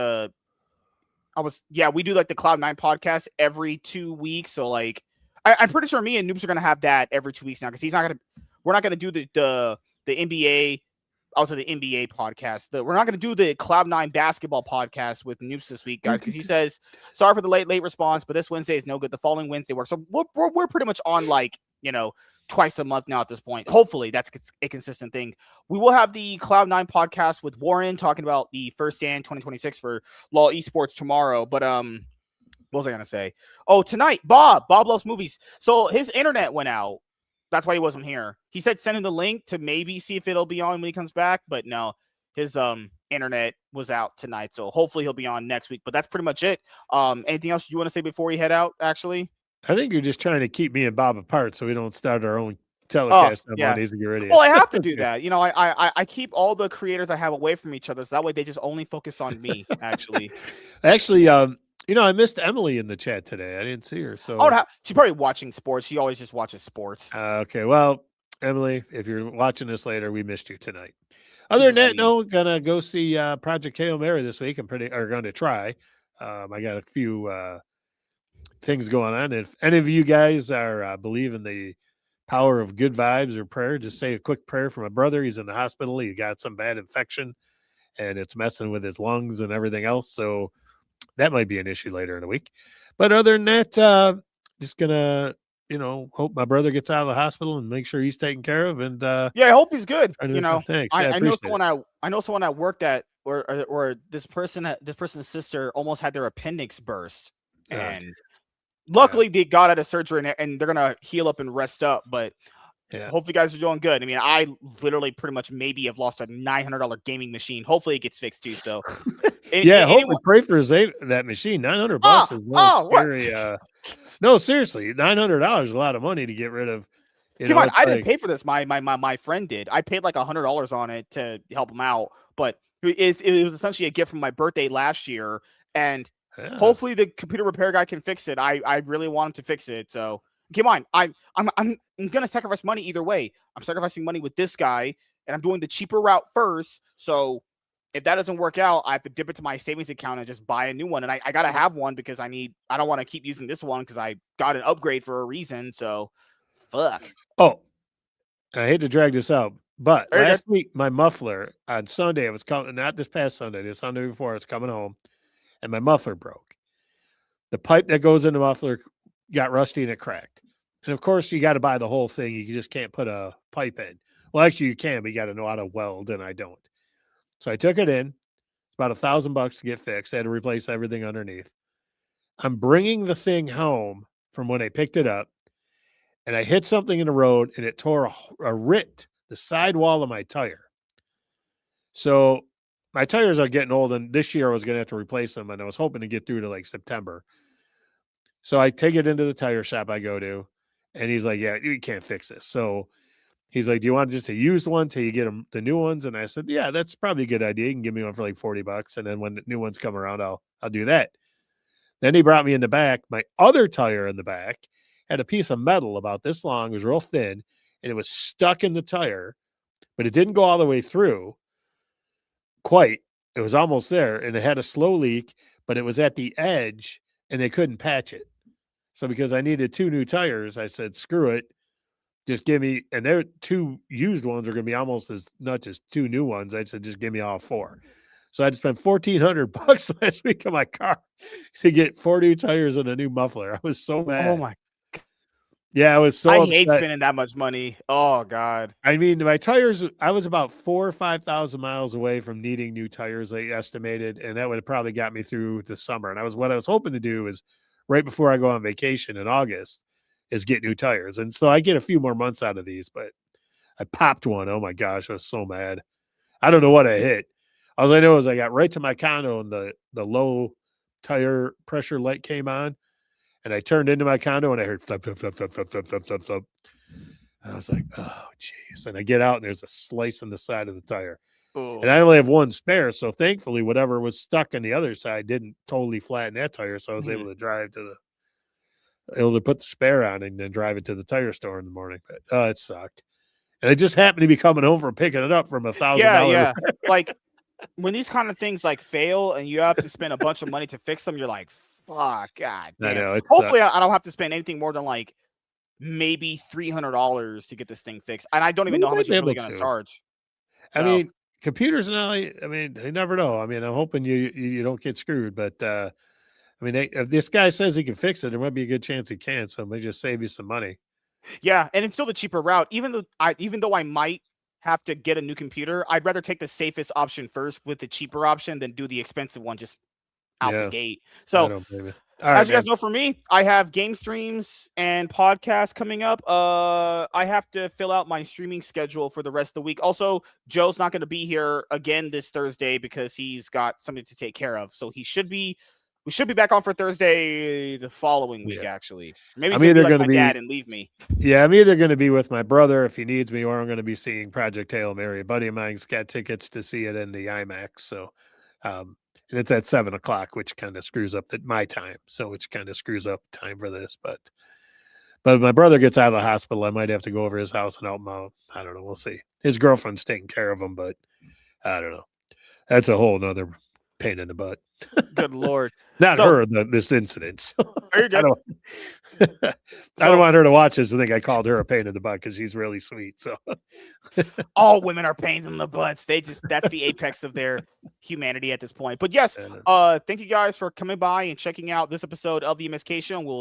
we do like the Cloud9 podcast every 2 weeks. So like, I'm pretty sure me and Noops are gonna have that every 2 weeks now because we're not gonna do the NBA. Also, the NBA podcast. We're not gonna do the Cloud9 basketball podcast with Noops this week, guys, because he says sorry for the late response, but this Wednesday is no good. The following Wednesday works. So we're pretty much on like twice a month now at this point. Hopefully that's a consistent thing. We will have the Cloud9 podcast with Warren talking about the first stand 2026 for Law Esports tomorrow. But what was I gonna say? Oh, tonight, Bob loves movies. So his internet went out. That's why he wasn't here. He said send him the link to maybe see if it'll be on when he comes back, but no, his internet was out tonight. So hopefully he'll be on next week. But that's pretty much it. Anything else you want to say before we head out, actually? I think you're just trying to keep me and Bob apart so we don't start our own telecast on Mondays and get ready. Well, I have to do that. I keep all the creators I have away from each other, so that way they just only focus on me, actually. I missed Emily in the chat today. I didn't see her. So she's probably watching sports. She always just watches sports. Okay. Well, Emily, if you're watching this later, we missed you tonight. Other than that, no, gonna go see Project Hail Mary this week. I'm going to try. I got a few things going on. If any of you guys are believe in the power of good vibes or prayer, just say a quick prayer for my brother. He's in the hospital. He got some bad infection, and it's messing with his lungs and everything else. So that might be an issue later in the week. But other than that, just gonna hope my brother gets out of the hospital and make sure he's taken care of. And I hope he's good. Thanks. I know someone I worked at, or this person's sister almost had their appendix burst, and luckily they got out of surgery and they're gonna heal up and rest up. But Yeah. Hopefully, you guys are doing good. I mean, I literally pretty much maybe have lost a $900 gaming machine. Hopefully, it gets fixed too. So, Yeah, hopefully anyone? pray for that machine. $900 Ah, is no oh, what? scary. No, seriously, $900 is a lot of money to get rid of. Keep in mind, It's I didn't like, pay for this. My friend did. I paid like $100 on it to help him out, but it was essentially a gift from my birthday last year, and yeah. hopefully the computer repair guy can fix it. I really want him to fix it. So keep in mind, I'm gonna sacrifice money either way. I'm sacrificing money with this guy, and I'm doing the cheaper route first. So if that doesn't work out, I have to dip into my savings account and just buy a new one. And I gotta have one because I don't want to keep using this one because I got an upgrade for a reason. So fuck. Oh, I hate to drag this out, but Very good. last week my muffler on Sunday, I was coming, not this past Sunday, the Sunday before, I was coming home, and my muffler broke. The pipe that goes in the muffler got rusty and it cracked. And of course, you got to buy the whole thing. You just can't put a pipe in. Well, actually, you can, but you got to know how to weld, and I don't. So I took it in. It's about $1,000 to get fixed. I had to replace everything underneath. I'm bringing the thing home from when I picked it up, and I hit something in the road, and it tore a ripped the sidewall of my tire. So my tires are getting old, and this year I was going to have to replace them, and I was hoping to get through to like September. So I take it into the tire shop I go to, and he's like, "Yeah, you can't fix this." So he's like, "Do you want just a used one till you get them the new ones?" And I said, "Yeah, that's probably a good idea. You can give me one for like $40, and then when the new ones come around, I'll do that." Then he brought me in the back. My other tire in the back had a piece of metal about this long, it was real thin, and it was stuck in the tire, but it didn't go all the way through quite. It was almost there, and it had a slow leak, but it was at the edge, and they couldn't patch it. So because I needed 2 new tires, I said, "Screw it. Just give me," and their 2 used ones are gonna be almost as much as 2 new ones. I said, "Just give me all 4." So I had to spend $1,400 last week on my car to get 4 new tires and a new muffler. I was so Oh mad. my! Yeah, I was I so hate upset. spending that much money. Oh god. I mean, my tires, I was about 4 or 5,000 miles away from needing new tires, I estimated, and that would have probably got me through the summer. And what I was hoping to do is right before I go on vacation in August is get new tires. And so I get a few more months out of these, but I popped one. Oh my gosh, I was so mad. I don't know what I hit. All I know is I got right to my condo and the low tire pressure light came on, and I turned into my condo and I heard flip, flip, flip, flip, flip, flip, flip, flip, flip. And I was like, "Oh, jeez." And I get out and there's a slice in the side of the tire. And Oh. I only have one spare. So thankfully, whatever was stuck on the other side didn't totally flatten that tire. So I was able to put the spare on and then drive it to the tire store in the morning. But it sucked. And I just happened to be coming home from picking it up from Yeah, $1,000. yeah. Like when these kind of things like fail and you have to spend a bunch of money to fix them, you're like, fuck, god I damn. know it Hopefully, sucked. I don't have to spend anything more than like maybe $300 to get this thing fixed, and I don't even We know how might much be it's really able going to to. charge. I So mean, computers now, I mean, you never know. I mean, I'm hoping you don't get screwed, but I mean, if this guy says he can fix it, there might be a good chance he can. So it may just save you some money. yeah, and it's still the cheaper route. Even though I might have to get a new computer, I'd rather take the safest option first with the cheaper option than do the expensive one just out the Yeah, gate. I So don't blame you. All right, as you guys man. know, for me, I have game streams and podcasts coming up. I have to fill out my streaming schedule for the rest of the week. Also, Joe's not going to be here again this Thursday because he's got something to take care of. So we should be back on for Thursday the following week, Yeah, actually. Maybe he's I'm going to be either like going to my dad be and leave me. yeah, I'm either going to be with my brother if he needs me, or I'm going to be seeing Project Hail Mary. A buddy of mine's got tickets to see it in the IMAX, so and it's at 7 o'clock, which kind of screws up my time. So which kind of screws up time for this, but if my brother gets out of the hospital, I might have to go over his house and help him out. I don't know. We'll see. His girlfriend's taking care of him, but I don't know. That's a whole nother pain in the butt. Good Lord. Not So, her, this incident. So are you I good? don't. I don't So, want her to watch this and think I called her a pain in the butt because she's really sweet. So all women are pains in the butts. That's the apex of their humanity at this point. But yes, uh, thank you guys for coming by and checking out this episode of the MSK show. And we'll